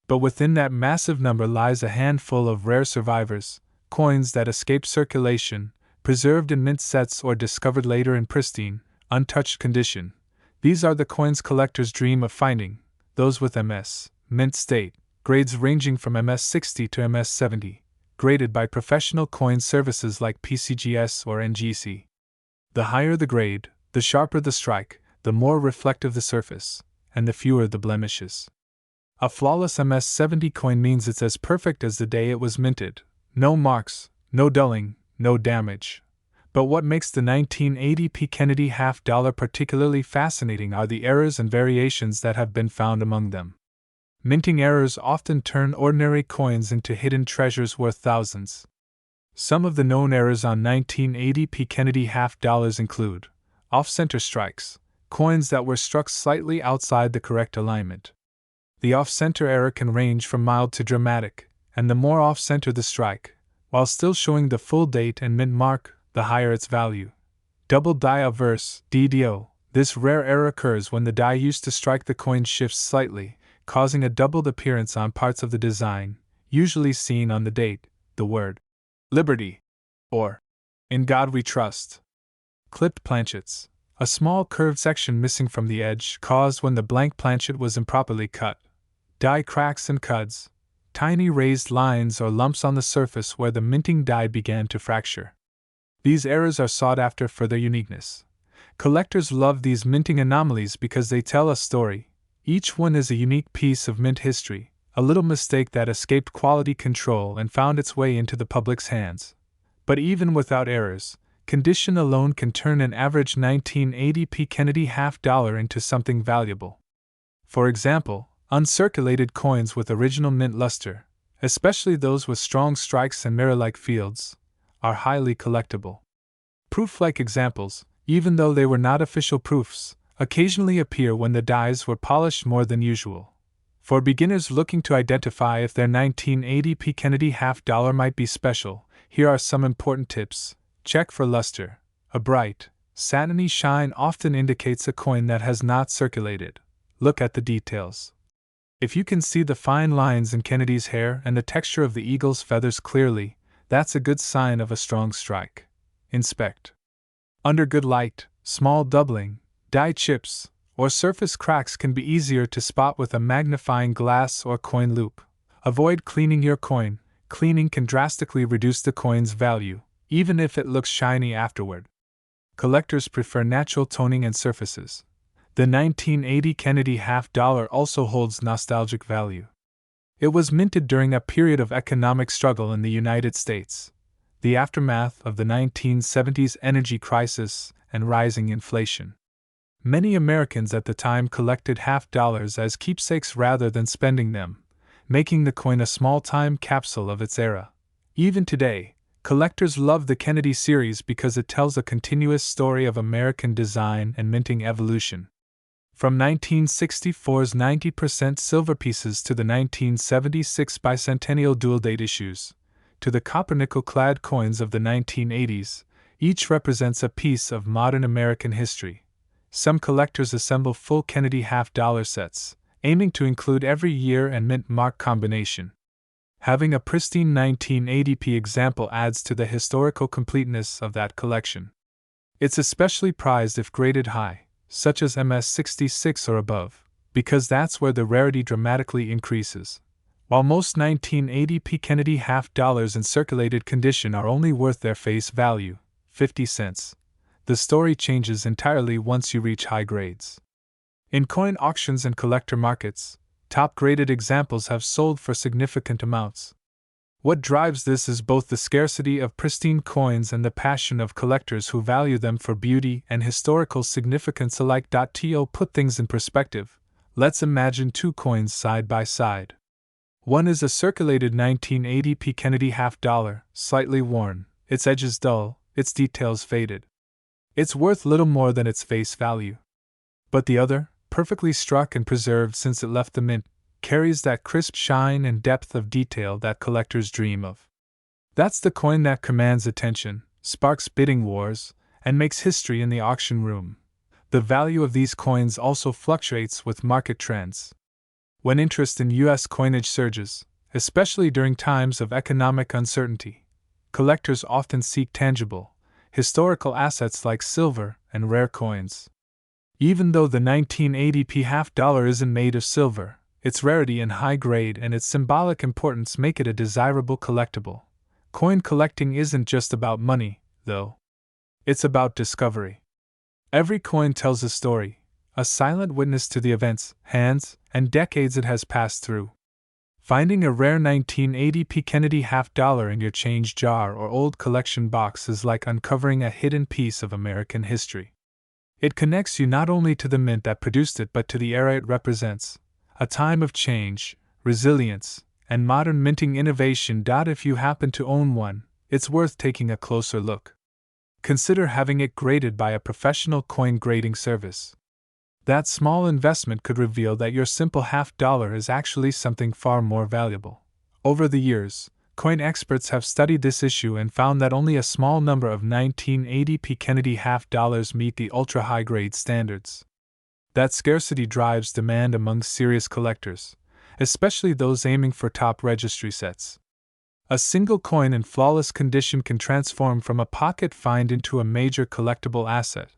But within that massive number lies a handful of rare survivors, coins that escaped circulation, preserved in mint sets or discovered later in pristine, untouched condition. These are the coins collectors dream of finding, those with MS, mint state, grades ranging from MS60 to MS70, graded by professional coin services like PCGS or NGC. The higher the grade, the sharper the strike, the more reflective the surface, and the fewer the blemishes. A flawless MS70 coin means it's as perfect as the day it was minted. No marks, no dulling, no damage. But what makes the 1980 P. Kennedy half dollar particularly fascinating are the errors and variations that have been found among them. Minting errors often turn ordinary coins into hidden treasures worth thousands. Some of the known errors on 1980 P. Kennedy half dollars include off-center strikes, coins that were struck slightly outside the correct alignment. The off-center error can range from mild to dramatic, and the more off-center the strike, while still showing the full date and mint mark, the higher its value. Double die averse, DDO. This rare error occurs when the die used to strike the coin shifts slightly, causing a doubled appearance on parts of the design, usually seen on the date, the word Liberty, or In God We Trust. Clipped planchets. A small curved section missing from the edge caused when the blank planchet was improperly cut. Die cracks and cuds. Tiny raised lines or lumps on the surface where the minting die began to fracture. These errors are sought after for their uniqueness. Collectors love these minting anomalies because they tell a story. Each one is a unique piece of mint history, a little mistake that escaped quality control and found its way into the public's hands. But even without errors, condition alone can turn an average 1980 P. Kennedy half dollar into something valuable. For example, uncirculated coins with original mint luster, especially those with strong strikes and mirror-like fields, are highly collectible. Proof-like examples, even though they were not official proofs, occasionally appear when the dies were polished more than usual. For beginners looking to identify if their 1980 P. Kennedy half dollar might be special, here are some important tips. Check for luster. A bright, satiny shine often indicates a coin that has not circulated. Look at the details. If you can see the fine lines in Kennedy's hair and the texture of the eagle's feathers clearly, that's a good sign of a strong strike. Inspect. Under good light, small doubling, die chips, or surface cracks can be easier to spot with a magnifying glass or coin loop. Avoid cleaning your coin. Cleaning can drastically reduce the coin's value, even if it looks shiny afterward. Collectors prefer natural toning and surfaces. The 1980 Kennedy half dollar also holds nostalgic value. It was minted during a period of economic struggle in the United States, the aftermath of the 1970s energy crisis and rising inflation. Many Americans at the time collected half dollars as keepsakes rather than spending them, making the coin a small time capsule of its era. Even today, collectors love the Kennedy series because it tells a continuous story of American design and minting evolution. From 1964's 90% silver pieces to the 1976 bicentennial dual-date issues, to the copper-nickel-clad coins of the 1980s, each represents a piece of modern American history. Some collectors assemble full Kennedy half-dollar sets, aiming to include every year and mint mark combination. Having a pristine 1980p example adds to the historical completeness of that collection. It's especially prized if graded high, such as MS66 or above, because that's where the rarity dramatically increases. While most 1980p Kennedy half dollars in circulated condition are only worth their face value, 50 cents, the story changes entirely once you reach high grades. In coin auctions and collector markets, top-graded examples have sold for significant amounts. What drives this is both the scarcity of pristine coins and the passion of collectors who value them for beauty and historical significance alike. To put things in perspective, let's imagine two coins side by side. One is a circulated 1980p Kennedy half dollar, slightly worn, its edges dull, its details faded. It's worth little more than its face value. But the other, perfectly struck and preserved since it left the mint, carries that crisp shine and depth of detail that collectors dream of. That's the coin that commands attention, sparks bidding wars, and makes history in the auction room. The value of these coins also fluctuates with market trends. When interest in U.S. coinage surges, especially during times of economic uncertainty, collectors often seek tangible, historical assets like silver and rare coins. Even though the 1980p half-dollar isn't made of silver, its rarity and high grade and its symbolic importance make it a desirable collectible. Coin collecting isn't just about money, though. It's about discovery. Every coin tells a story, a silent witness to the events, hands, and decades it has passed through. Finding a rare 1980p Kennedy half-dollar in your change jar or old collection box is like uncovering a hidden piece of American history. It connects you not only to the mint that produced it but to the era it represents, a time of change, resilience, and modern minting innovation. If you happen to own one, it's worth taking a closer look. Consider having it graded by a professional coin grading service. That small investment could reveal that your simple half-dollar is actually something far more valuable. Over the years, coin experts have studied this issue and found that only a small number of 1980p Kennedy half-dollars meet the ultra-high grade standards. That scarcity drives demand among serious collectors, especially those aiming for top registry sets. A single coin in flawless condition can transform from a pocket find into a major collectible asset.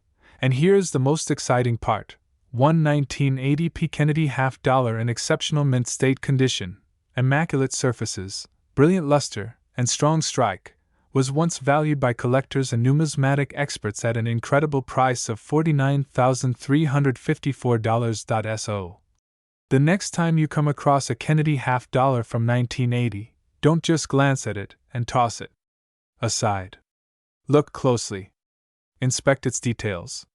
And here's the most exciting part. One 1980p Kennedy half-dollar in exceptional mint state condition, immaculate surfaces, brilliant luster, and strong strike, was once valued by collectors and numismatic experts at an incredible price of $49,354. The next time you come across a Kennedy half-dollar from 1980, don't just glance at it and toss it aside. Look closely. Inspect its details.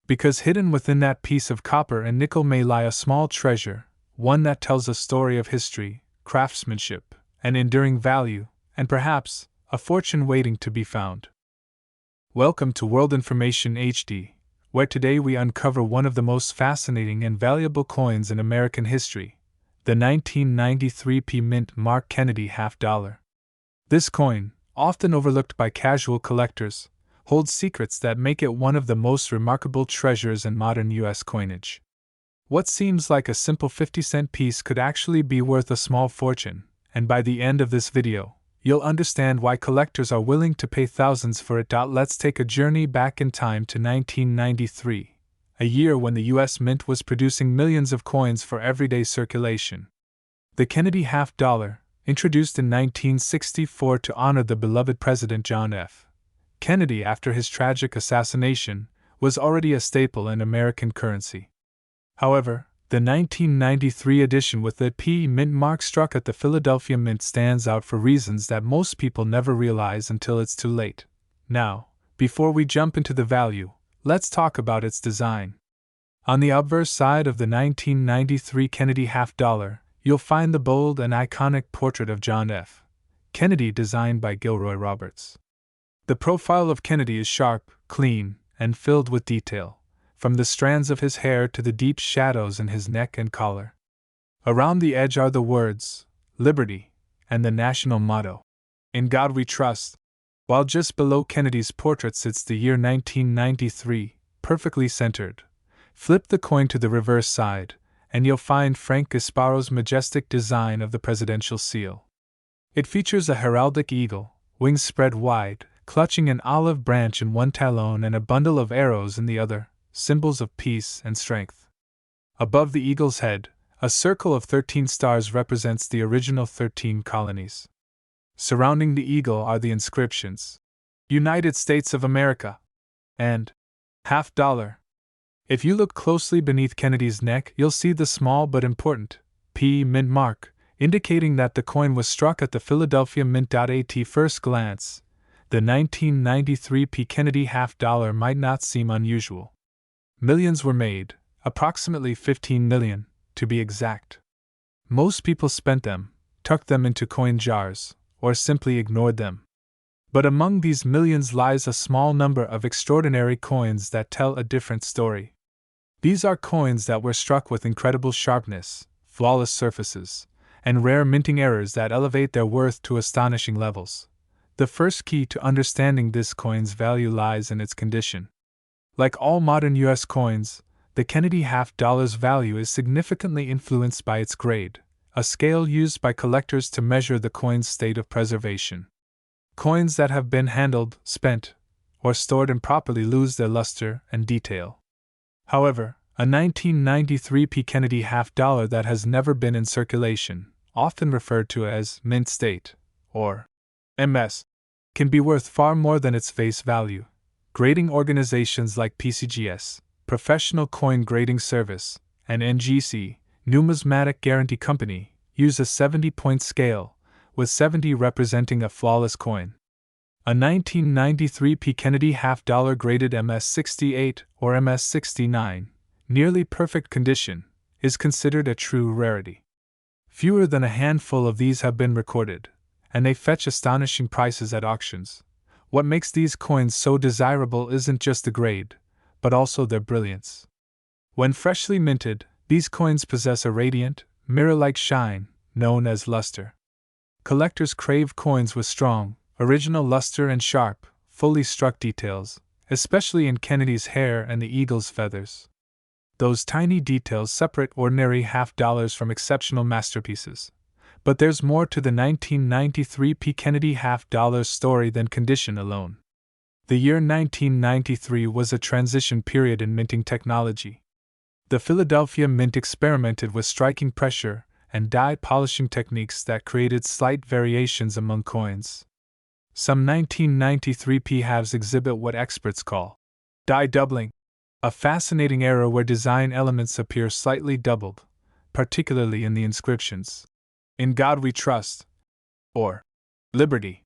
Because hidden within that piece of copper and nickel may lie a small treasure, one that tells a story of history, craftsmanship, and enduring value, and perhaps a fortune waiting to be found. Welcome to World Information HD, where today we uncover one of the most fascinating and valuable coins in American history, the 1993p Mint Mark Kennedy half-dollar. This coin, often overlooked by casual collectors, holds secrets that make it one of the most remarkable treasures in modern U.S. coinage. What seems like a simple 50-cent piece could actually be worth a small fortune, and by the end of this video, you'll understand why collectors are willing to pay thousands for it. Let's take a journey back in time to 1993, a year when the U.S. Mint was producing millions of coins for everyday circulation. The Kennedy half-dollar, introduced in 1964 to honor the beloved President John F. Kennedy after his tragic assassination, was already a staple in American currency. However, the 1993 edition with the P Mint mark struck at the Philadelphia Mint stands out for reasons that most people never realize until it's too late. Now, before we jump into the value, let's talk about its design. On the obverse side of the 1993 Kennedy half-dollar, you'll find the bold and iconic portrait of John F. Kennedy designed by Gilroy Roberts. The profile of Kennedy is sharp, clean, and filled with detail, from the strands of his hair to the deep shadows in his neck and collar. Around the edge are the words, Liberty, and the national motto, In God We Trust, while just below Kennedy's portrait sits the year 1993, perfectly centered. Flip the coin to the reverse side, and you'll find Frank Gasparo's majestic design of the presidential seal. It features a heraldic eagle, wings spread wide, clutching an olive branch in one talon and a bundle of arrows in the other, symbols of peace and strength. Above the eagle's head, a circle of 13 stars represents the original 13 colonies. Surrounding the eagle are the inscriptions, United States of America, and half-dollar. If you look closely beneath Kennedy's neck, you'll see the small but important P Mint mark, indicating that the coin was struck at the Philadelphia Mint. At first glance, the 1993p Kennedy half-dollar might not seem unusual. Millions were made, approximately 15 million, to be exact. Most people spent them, tucked them into coin jars, or simply ignored them. But among these millions lies a small number of extraordinary coins that tell a different story. These are coins that were struck with incredible sharpness, flawless surfaces, and rare minting errors that elevate their worth to astonishing levels. The first key to understanding this coin's value lies in its condition. Like all modern U.S. coins, the Kennedy $50's value is significantly influenced by its grade, a scale used by collectors to measure the coin's state of preservation. Coins that have been handled, spent, or stored improperly lose their luster and detail. However, a 1993 Kennedy $50 that has never been in circulation, often referred to as mint state, or MS, can be worth far more than its face value. Grading organizations like PCGS, Professional Coin Grading Service, and NGC, Numismatic Guarantee Company, use a 70-point scale, with 70 representing a flawless coin. A 1993 Kennedy $50 graded MS-68 or MS-69, nearly perfect condition, is considered a true rarity. Fewer than a handful of these have been recorded, and they fetch astonishing prices at auctions. What makes these coins so desirable isn't just the grade, but also their brilliance. When freshly minted, these coins possess a radiant, mirror-like shine, known as luster. Collectors crave coins with strong, original luster and sharp, fully struck details, especially in Kennedy's hair and the eagle's feathers. Those tiny details separate ordinary $50 from exceptional masterpieces. But there's more to the 1993 Kennedy $50 story than condition alone. The year 1993 was a transition period in minting technology. The Philadelphia Mint experimented with striking pressure and die polishing techniques that created slight variations among coins. Some 1993 halves exhibit what experts call die doubling, a fascinating error where design elements appear slightly doubled, particularly in the inscriptions. In God We Trust, or Liberty.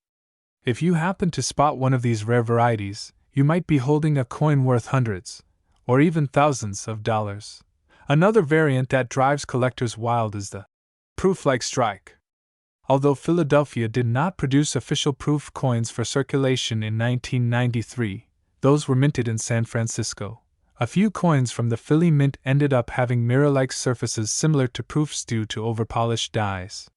If you happen to spot one of these rare varieties, you might be holding a coin worth hundreds, or even thousands of dollars. Another variant that drives collectors wild is the proof-like strike. Although Philadelphia did not produce official proof coins for circulation in 1993, those were minted in San Francisco. A few coins from the Philly Mint ended up having mirror-like surfaces similar to proofs due to overpolished dies.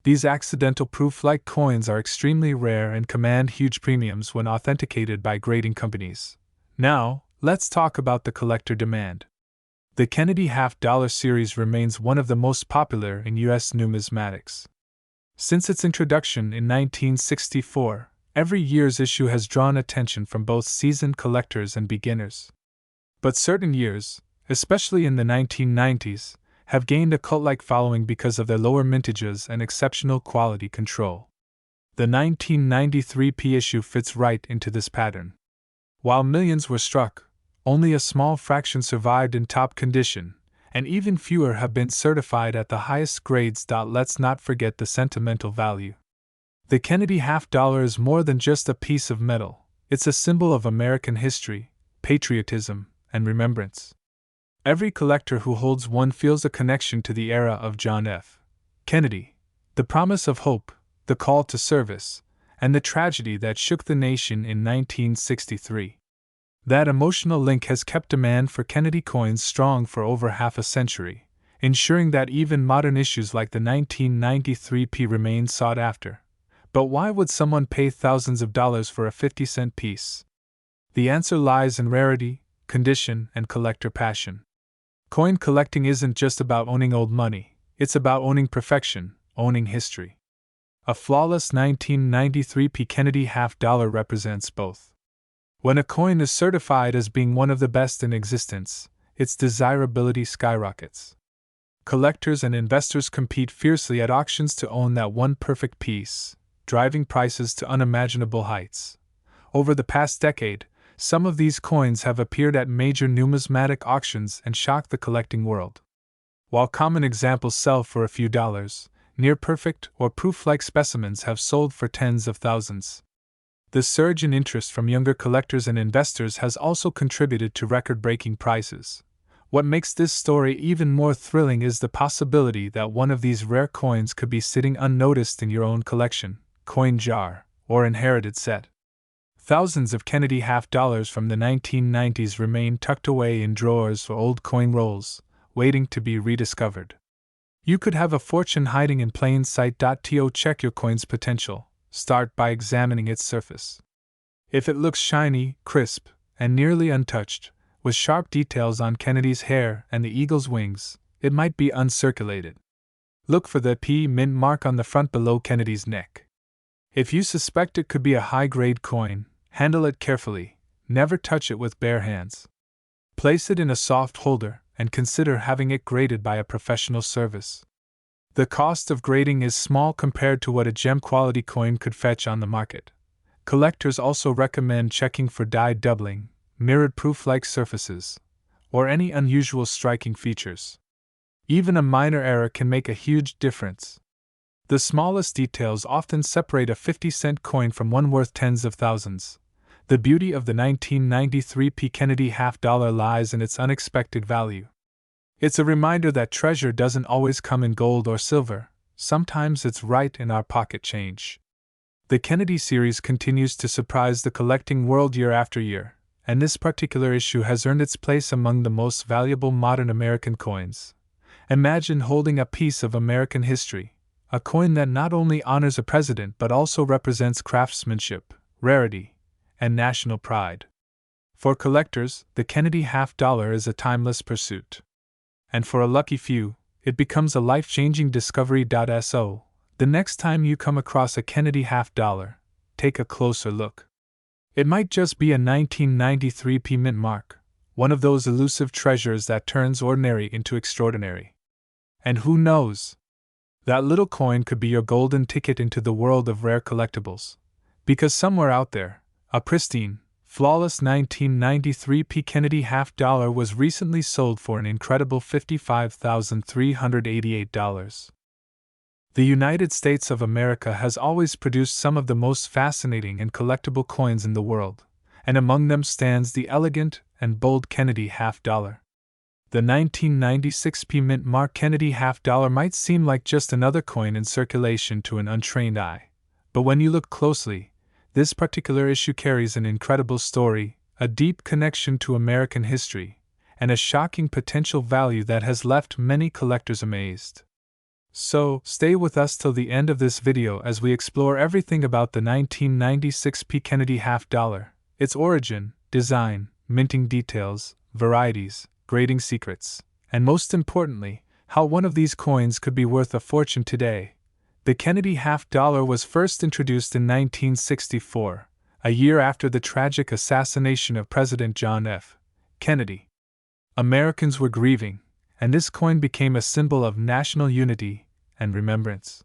These accidental proof-like coins are extremely rare and command huge premiums when authenticated by grading companies. Now, let's talk about the collector demand. The Kennedy $50 series remains one of the most popular in U.S. numismatics. Since its introduction in 1964, every year's issue has drawn attention from both seasoned collectors and beginners. But certain years, especially in the 1990s, have gained a cult-like following because of their lower mintages and exceptional quality control. The 1993 issue fits right into this pattern. While millions were struck, only a small fraction survived in top condition, and even fewer have been certified at the highest grades. Let's not forget the sentimental value. The Kennedy $50 is more than just a piece of metal, it's a symbol of American history, patriotism, and remembrance. Every collector who holds one feels a connection to the era of John F. Kennedy, the promise of hope, the call to service, and the tragedy that shook the nation in 1963. That emotional link has kept demand for Kennedy coins strong for over half a century, ensuring that even modern issues like the 1993 remain sought after. But why would someone pay thousands of dollars for a 50-cent piece? The answer lies in rarity, condition, and collector passion. Coin collecting isn't just about owning old money, it's about owning perfection, owning history. A flawless 1993 Kennedy $50 represents both. When a coin is certified as being one of the best in existence, its desirability skyrockets. Collectors and investors compete fiercely at auctions to own that one perfect piece, driving prices to unimaginable heights. Over the past decade, some of these coins have appeared at major numismatic auctions and shocked the collecting world. While common examples sell for a few dollars, near-perfect or proof-like specimens have sold for tens of thousands. The surge in interest from younger collectors and investors has also contributed to record-breaking prices. What makes this story even more thrilling is the possibility that one of these rare coins could be sitting unnoticed in your own collection, coin jar, or inherited set. Thousands of Kennedy half-dollars from the 1990s remain tucked away in drawers or old coin rolls, waiting to be rediscovered. You could have a fortune hiding in plain sight. To check your coin's potential, start by examining its surface. If it looks shiny, crisp, and nearly untouched, with sharp details on Kennedy's hair and the eagle's wings, it might be uncirculated. Look for the P mint mark on the front below Kennedy's neck. If you suspect it could be a high-grade coin, handle it carefully, never touch it with bare hands. Place it in a soft holder and consider having it graded by a professional service. The cost of grading is small compared to what a gem-quality coin could fetch on the market. Collectors also recommend checking for die doubling, mirrored proof-like surfaces, or any unusual striking features. Even a minor error can make a huge difference. The smallest details often separate a 50-cent coin from one worth tens of thousands. The beauty of the 1993 P. Kennedy half-dollar lies in its unexpected value. It's a reminder that treasure doesn't always come in gold or silver, sometimes it's right in our pocket change. The Kennedy series continues to surprise the collecting world year after year, and this particular issue has earned its place among the most valuable modern American coins. Imagine holding a piece of American history, a coin that not only honors a president but also represents craftsmanship, rarity, and national pride. For collectors, the Kennedy half-dollar is a timeless pursuit. And for a lucky few, it becomes a life-changing discovery. So, the next time you come across a Kennedy half-dollar, take a closer look. It might just be a 1993 P mint mark, one of those elusive treasures that turns ordinary into extraordinary. And who knows? That little coin could be your golden ticket into the world of rare collectibles. Because somewhere out there, a pristine, flawless 1993 P. Kennedy half-dollar was recently sold for an incredible $55,388. The United States of America has always produced some of the most fascinating and collectible coins in the world, and among them stands the elegant and bold Kennedy half-dollar. The 1996 P. mint mark Kennedy half-dollar might seem like just another coin in circulation to an untrained eye, but when you look closely, this particular issue carries an incredible story, a deep connection to American history, and a shocking potential value that has left many collectors amazed. So, stay with us till the end of this video as we explore everything about the 1996 P. Kennedy half-dollar, its origin, design, minting details, varieties, grading secrets, and most importantly, how one of these coins could be worth a fortune today. The Kennedy half-dollar was first introduced in 1964, a year after the tragic assassination of President John F. Kennedy. Americans were grieving, and this coin became a symbol of national unity and remembrance.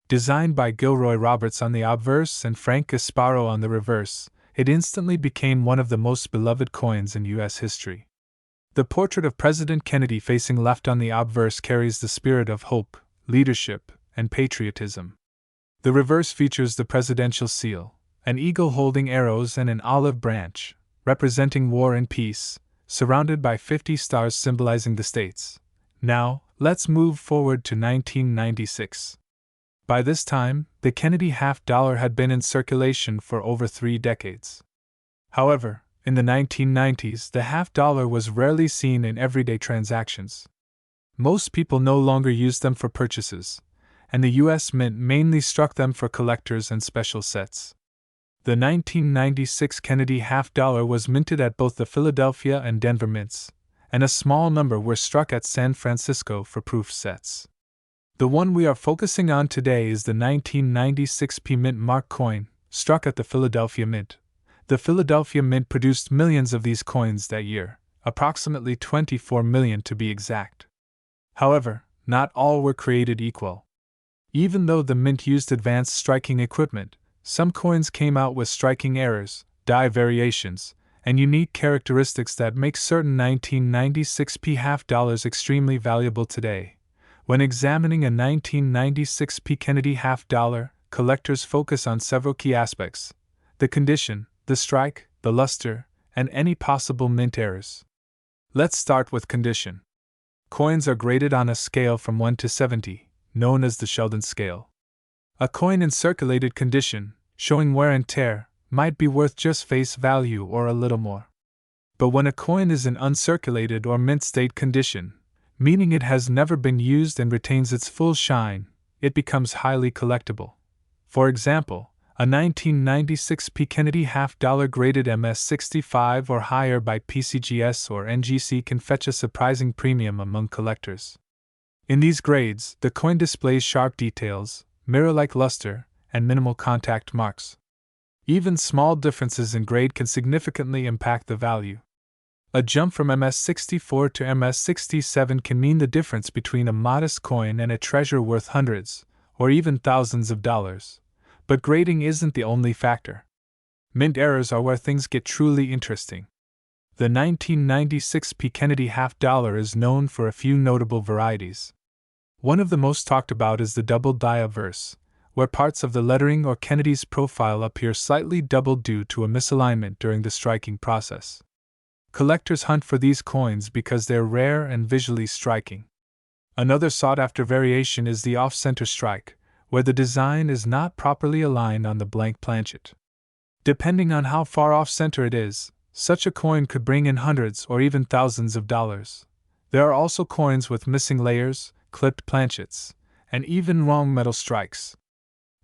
Designed by Gilroy Roberts on the obverse and Frank Gasparo on the reverse, it instantly became one of the most beloved coins in U.S. history. The portrait of President Kennedy facing left on the obverse carries the spirit of hope, leadership, and patriotism. The reverse features the presidential seal, an eagle holding arrows and an olive branch, representing war and peace, surrounded by 50 stars symbolizing the states. Now, let's move forward to 1996. By this time, the Kennedy half-dollar had been in circulation for over 3 decades. However, in the 1990s, the half-dollar was rarely seen in everyday transactions. Most people no longer used them for purchases, and the U.S. Mint mainly struck them for collectors and special sets. The 1996 Kennedy half-dollar was minted at both the Philadelphia and Denver mints, and a small number were struck at San Francisco for proof sets. The one we are focusing on today is the 1996 P mint mark coin, struck at the Philadelphia Mint. The Philadelphia Mint produced millions of these coins that year, approximately 24 million to be exact. However, not all were created equal. Even though the mint used advanced striking equipment, some coins came out with striking errors, die variations, and unique characteristics that make certain 1996 P half-dollars extremely valuable today. When examining a 1996 P Kennedy half-dollar, collectors focus on several key aspects: the condition, the strike, the luster, and any possible mint errors. Let's start with condition. Coins are graded on a scale from 1 to 70, known as the Sheldon scale. A coin in circulated condition, showing wear and tear, might be worth just face value or a little more. But when a coin is in uncirculated or mint state condition, meaning it has never been used and retains its full shine, it becomes highly collectible. For example, a 1996 P. Kennedy half-dollar graded MS-65 or higher by PCGS or NGC can fetch a surprising premium among collectors. In these grades, the coin displays sharp details, mirror-like luster, and minimal contact marks. Even small differences in grade can significantly impact the value. A jump from MS-64 to MS-67 can mean the difference between a modest coin and a treasure worth hundreds, or even thousands of dollars. But grading isn't the only factor. Mint errors are where things get truly interesting. The 1996 P. Kennedy half-dollar is known for a few notable varieties. One of the most talked about is the double die obverse, where parts of the lettering or Kennedy's profile appear slightly doubled due to a misalignment during the striking process. Collectors hunt for these coins because they're rare and visually striking. Another sought-after variation is the off-center strike, where the design is not properly aligned on the blank planchet. Depending on how far off-center it is, such a coin could bring in hundreds or even thousands of dollars. There are also coins with missing layers, clipped planchets, and even wrong metal strikes.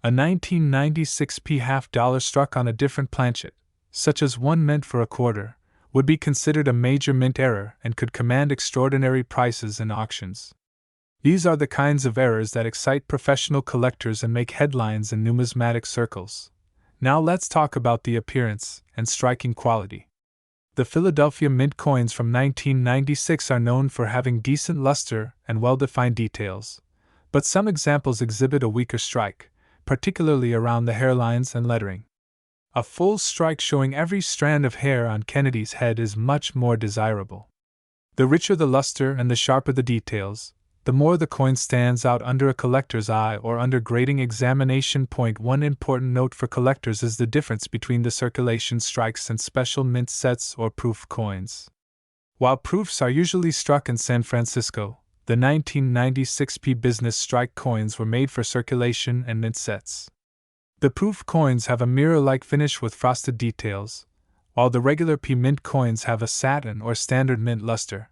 A 1996 P half-dollar struck on a different planchet, such as one meant for a quarter, would be considered a major mint error and could command extraordinary prices in auctions. These are the kinds of errors that excite professional collectors and make headlines in numismatic circles. Now let's talk about the appearance and striking quality. The Philadelphia Mint coins from 1996 are known for having decent luster and well-defined details, but some examples exhibit a weaker strike, particularly around the hairlines and lettering. A full strike showing every strand of hair on Kennedy's head is much more desirable. The richer the luster and the sharper the details, the more the coin stands out under a collector's eye or under grading examination. One important note for collectors is the difference between the circulation strikes and special mint sets or proof coins. While proofs are usually struck in San Francisco, the 1996 P business strike coins were made for circulation and mint sets. The proof coins have a mirror-like finish with frosted details, while the regular P mint coins have a satin or standard mint luster.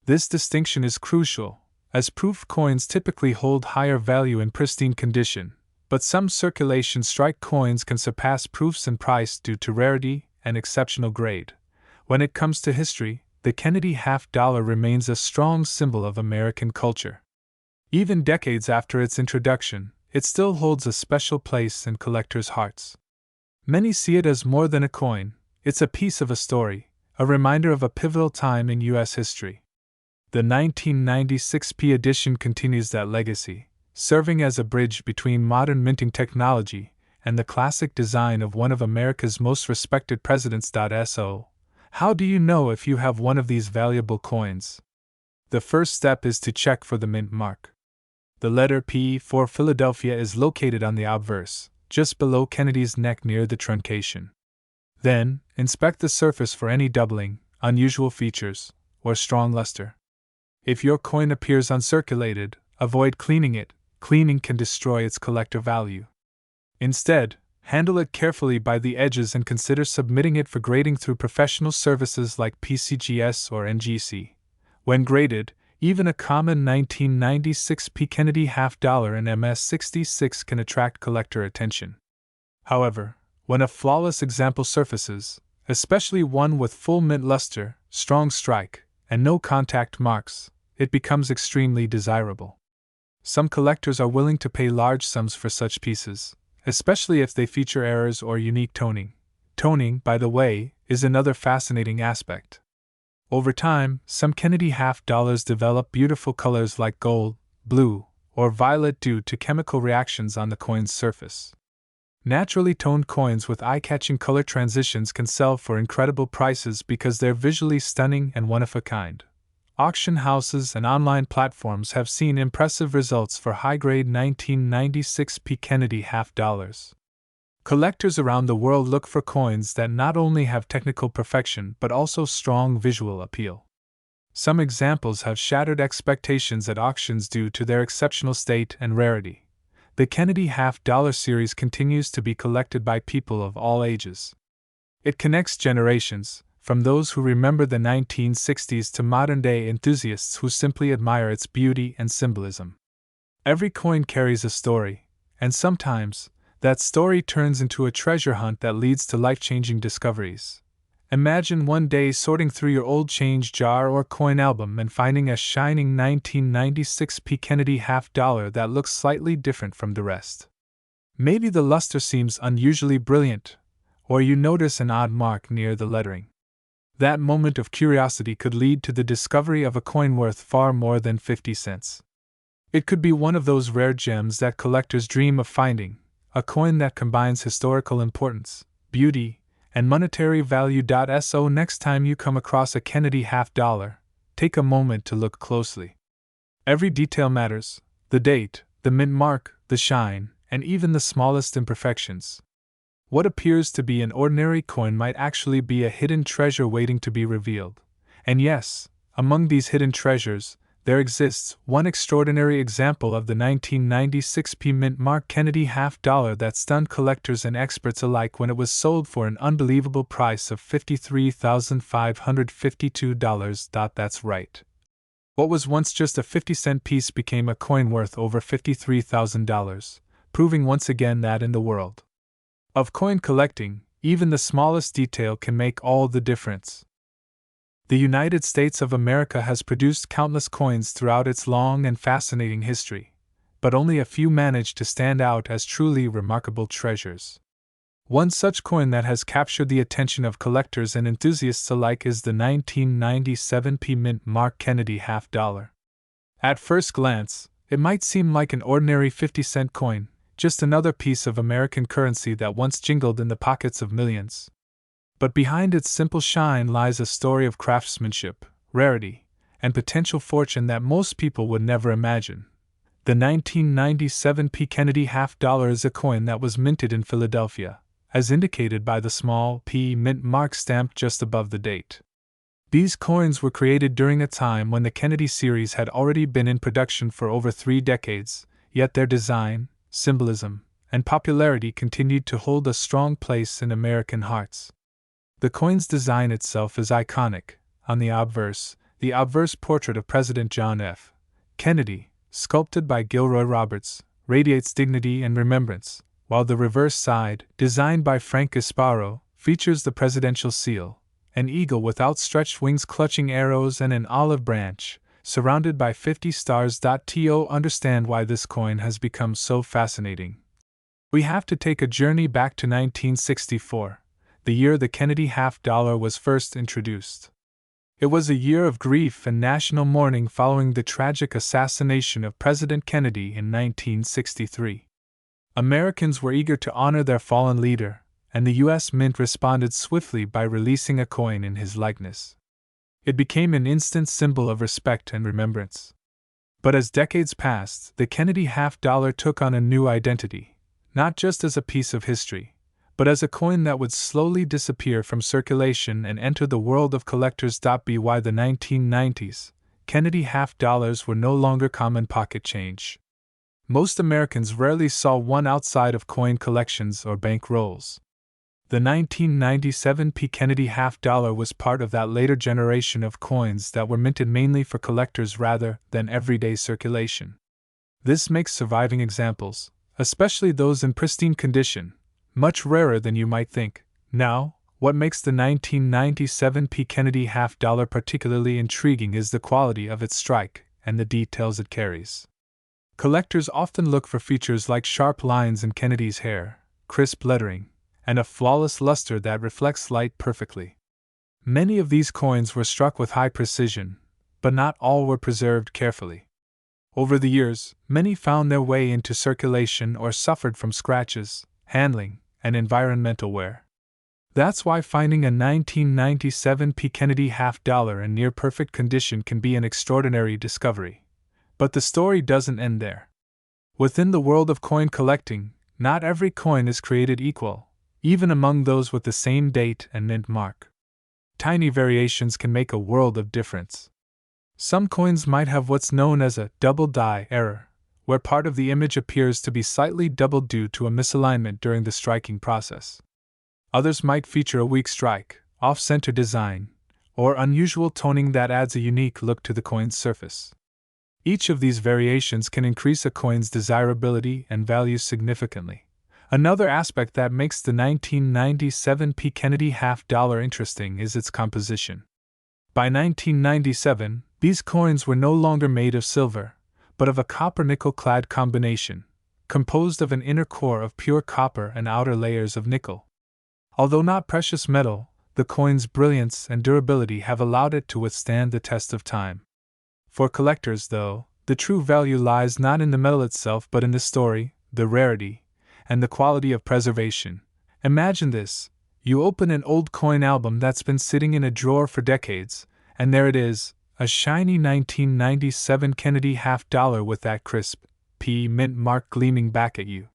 This distinction is crucial, as proof coins typically hold higher value in pristine condition, but some circulation strike coins can surpass proofs in price due to rarity and exceptional grade. When it comes to history, the Kennedy half-dollar remains a strong symbol of American culture. Even decades after its introduction, it still holds a special place in collectors' hearts. Many see it as more than a coin, it's a piece of a story, a reminder of a pivotal time in U.S. history. The 1996 P edition continues that legacy, serving as a bridge between modern minting technology and the classic design of one of America's most respected presidents. So, how do you know if you have one of these valuable coins? The first step is to check for the mint mark. The letter P for Philadelphia is located on the obverse, just below Kennedy's neck near the truncation. Then, inspect the surface for any doubling, unusual features, or strong luster. If your coin appears uncirculated, avoid cleaning it. Cleaning can destroy its collector value. Instead, handle it carefully by the edges and consider submitting it for grading through professional services like PCGS or NGC. When graded, even a common 1996 P Kennedy half-dollar and MS-66 can attract collector attention. However, when a flawless example surfaces, especially one with full mint luster, strong strike, and no contact marks, it becomes extremely desirable. Some collectors are willing to pay large sums for such pieces, especially if they feature errors or unique toning. Toning, by the way, is another fascinating aspect. Over time, some Kennedy half-dollars develop beautiful colors like gold, blue, or violet due to chemical reactions on the coin's surface. Naturally toned coins with eye-catching color transitions can sell for incredible prices because they're visually stunning and one-of-a-kind. Auction houses and online platforms have seen impressive results for high-grade 1996 P Kennedy half-dollars. Collectors around the world look for coins that not only have technical perfection but also strong visual appeal. Some examples have shattered expectations at auctions due to their exceptional state and rarity. The Kennedy half-dollar series continues to be collected by people of all ages. It connects generations, from those who remember the 1960s to modern-day enthusiasts who simply admire its beauty and symbolism. Every coin carries a story, and sometimes, that story turns into a treasure hunt that leads to life-changing discoveries. Imagine one day sorting through your old change jar or coin album and finding a shining 1996 Kennedy half-dollar that looks slightly different from the rest. Maybe the luster seems unusually brilliant, or you notice an odd mark near the lettering. That moment of curiosity could lead to the discovery of a coin worth far more than 50 cents. It could be one of those rare gems that collectors dream of finding, a coin that combines historical importance, beauty, and monetary value. So next time you come across a Kennedy half-dollar, take a moment to look closely. Every detail matters: the date, the mint mark, the shine, and even the smallest imperfections. What appears to be an ordinary coin might actually be a hidden treasure waiting to be revealed. And yes, among these hidden treasures, there exists one extraordinary example of the 1996 mint mark Kennedy half-dollar that stunned collectors and experts alike when it was sold for an unbelievable price of $53,552. That's right. What was once just a 50-cent piece became a coin worth over $53,000, proving once again that in the world of coin collecting, even the smallest detail can make all the difference. The United States of America has produced countless coins throughout its long and fascinating history, but only a few manage to stand out as truly remarkable treasures. One such coin that has captured the attention of collectors and enthusiasts alike is the 1997 mint mark Kennedy half-dollar. At first glance, it might seem like an ordinary 50-cent coin, just another piece of American currency that once jingled in the pockets of millions. But behind its simple shine lies a story of craftsmanship, rarity, and potential fortune that most people would never imagine. The 1997 Kennedy half-dollar is a coin that was minted in Philadelphia, as indicated by the small P mint mark stamped just above the date. These coins were created during a time when the Kennedy series had already been in production for over 3 decades, yet their design, symbolism, and popularity continued to hold a strong place in American hearts. The coin's design itself is iconic. On the obverse, the obverse portrait of President John F. Kennedy, sculpted by Gilroy Roberts, radiates dignity and remembrance, while the reverse side, designed by Frank Gasparo, features the presidential seal, an eagle with outstretched wings clutching arrows and an olive branch, surrounded by 50 stars. To understand why this coin has become so fascinating, we have to take a journey back to 1964, the year the Kennedy half-dollar was first introduced. It was a year of grief and national mourning following the tragic assassination of President Kennedy in 1963. Americans were eager to honor their fallen leader, and the U.S. Mint responded swiftly by releasing a coin in his likeness. It became an instant symbol of respect and remembrance. But as decades passed, the Kennedy half-dollar took on a new identity, not just as a piece of history, but as a coin that would slowly disappear from circulation and enter the world of collectors. By the 1990s, Kennedy half-dollars were no longer common pocket change. Most Americans rarely saw one outside of coin collections or bank rolls. The 1997 Kennedy half-dollar was part of that later generation of coins that were minted mainly for collectors rather than everyday circulation. This makes surviving examples, especially those in pristine condition, much rarer than you might think. Now, what makes the 1997 Kennedy half-dollar particularly intriguing is the quality of its strike and the details it carries. Collectors often look for features like sharp lines in Kennedy's hair, crisp lettering, and a flawless luster that reflects light perfectly. Many of these coins were struck with high precision, but not all were preserved carefully. Over the years, many found their way into circulation or suffered from scratches, handling, and environmental wear. That's why finding a 1997 Kennedy half-dollar in near-perfect condition can be an extraordinary discovery. But the story doesn't end there. Within the world of coin collecting, not every coin is created equal, even among those with the same date and mint mark. Tiny variations can make a world of difference. Some coins might have what's known as a double die error, where part of the image appears to be slightly doubled due to a misalignment during the striking process. Others might feature a weak strike, off-center design, or unusual toning that adds a unique look to the coin's surface. Each of these variations can increase a coin's desirability and value significantly. Another aspect that makes the 1997 P. Kennedy $50 interesting is its composition. By 1997, these coins were no longer made of silver, but of a copper-nickel clad combination, composed of an inner core of pure copper and outer layers of nickel. Although not precious metal, the coin's brilliance and durability have allowed it to withstand the test of time. For collectors, though, the true value lies not in the metal itself but in the story, the rarity, and the quality of preservation. Imagine this: you open an old coin album that's been sitting in a drawer for decades, and there it is, a shiny 1997 Kennedy $50 with that crisp P mint mark gleaming back at you.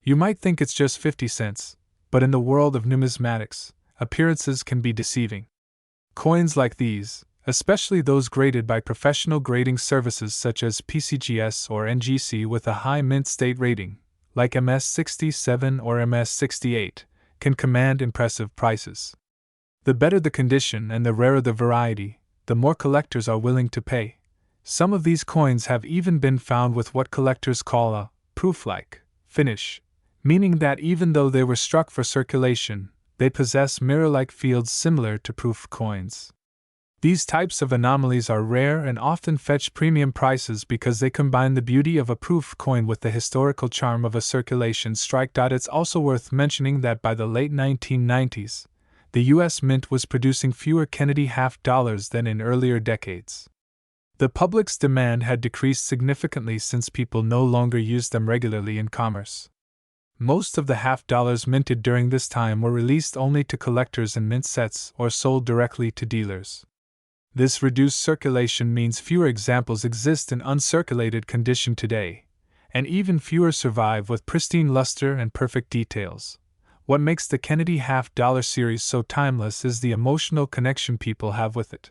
You might think it's just 50 cents, but in the world of numismatics, appearances can be deceiving. Coins like these, especially those graded by professional grading services such as PCGS or NGC with a high mint state rating, like MS67 or MS68, can command impressive prices. The better the condition and the rarer the variety, the more collectors are willing to pay. Some of these coins have even been found with what collectors call a proof-like finish, meaning that even though they were struck for circulation, they possess mirror-like fields similar to proof coins. These types of anomalies are rare and often fetch premium prices because they combine the beauty of a proof coin with the historical charm of a circulation strike. It's also worth mentioning that by the late 1990s, the U.S. Mint was producing fewer Kennedy $50 than in earlier decades. The public's demand had decreased significantly since people no longer used them regularly in commerce. Most of the $50 minted during this time were released only to collectors in mint sets or sold directly to dealers. This reduced circulation means fewer examples exist in uncirculated condition today, and even fewer survive with pristine luster and perfect details. What makes the Kennedy $50 series so timeless is the emotional connection people have with it.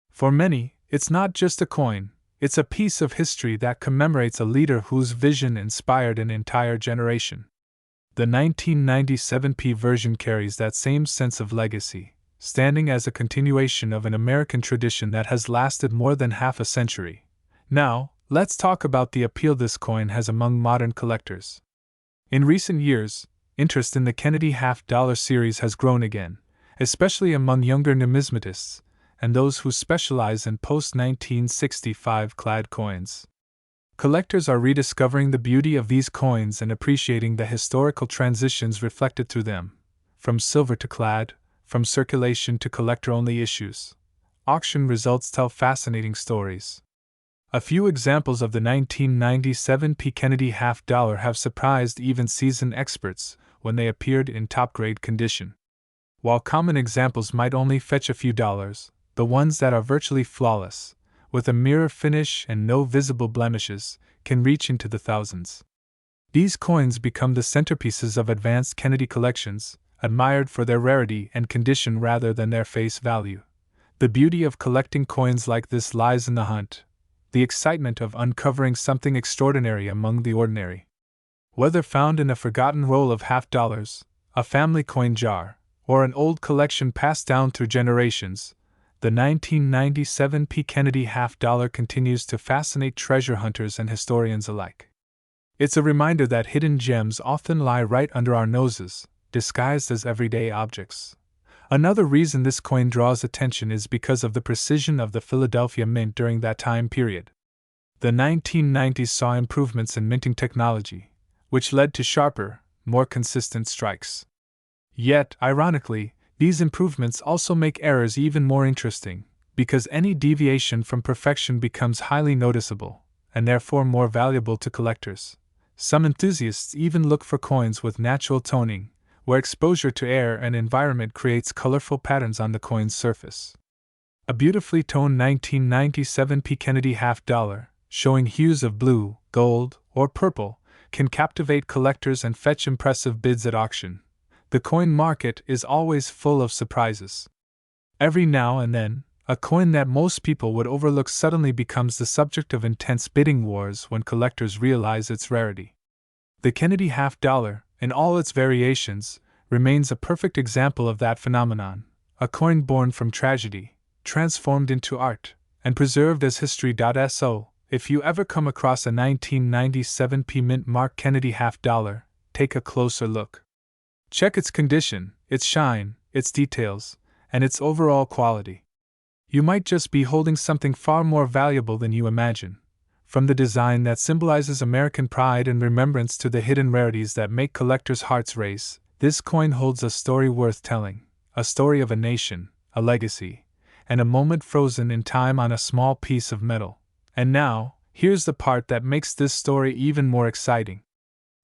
For many, it's not just a coin, it's a piece of history that commemorates a leader whose vision inspired an entire generation. The 1997 P version carries that same sense of legacy, standing as a continuation of an American tradition that has lasted more than half a century. Now, let's talk about the appeal this coin has among modern collectors. In recent years, interest in the Kennedy $50 series has grown again, especially among younger numismatists and those who specialize in post-1965 clad coins. Collectors are rediscovering the beauty of these coins and appreciating the historical transitions reflected through them, from silver to clad, from circulation to collector-only issues. Auction results tell fascinating stories. A few examples of the 1997 P. Kennedy $50 have surprised even seasoned experts when they appeared in top-grade condition. While common examples might only fetch a few dollars, the ones that are virtually flawless, with a mirror finish and no visible blemishes, can reach into the thousands. These coins become the centerpieces of advanced Kennedy collections, admired for their rarity and condition rather than their face value. The beauty of collecting coins like this lies in the hunt, the excitement of uncovering something extraordinary among the ordinary. Whether found in a forgotten roll of $50, a family coin jar, or an old collection passed down through generations, the 1997 P. Kennedy $50 continues to fascinate treasure hunters and historians alike. It's a reminder that hidden gems often lie right under our noses, disguised as everyday objects. Another reason this coin draws attention is because of the precision of the Philadelphia Mint during that time period. The 1990s saw improvements in minting technology, which led to sharper, more consistent strikes. Yet, ironically, these improvements also make errors even more interesting, because any deviation from perfection becomes highly noticeable, and therefore more valuable to collectors. Some enthusiasts even look for coins with natural toning, where exposure to air and environment creates colorful patterns on the coin's surface. A beautifully toned 1997 P. Kennedy $50, showing hues of blue, gold, or purple, can captivate collectors and fetch impressive bids at auction. The coin market is always full of surprises. Every now and then, A coin that most people would overlook suddenly becomes the subject of intense bidding wars when collectors realize its rarity. The Kennedy $50, in all its variations, remains a perfect example of that phenomenon, a coin born from tragedy, transformed into art, and preserved as history. So, if you ever come across a 1997 Mint Mark Kennedy $50, take a closer look. Check its condition, its shine, its details, and its overall quality. You might just be holding something far more valuable than you imagine. From the design that symbolizes American pride and remembrance to the hidden rarities that make collectors' hearts race, this coin holds a story worth telling, a story of a nation, a legacy, and a moment frozen in time on a small piece of metal. And now, here's the part that makes this story even more exciting.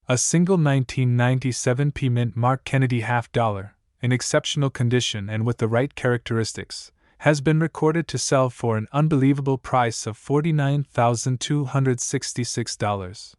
A single 1997 Mint Mark Kennedy $50, in exceptional condition and with the right characteristics, has been recorded to sell for an unbelievable price of $49,266.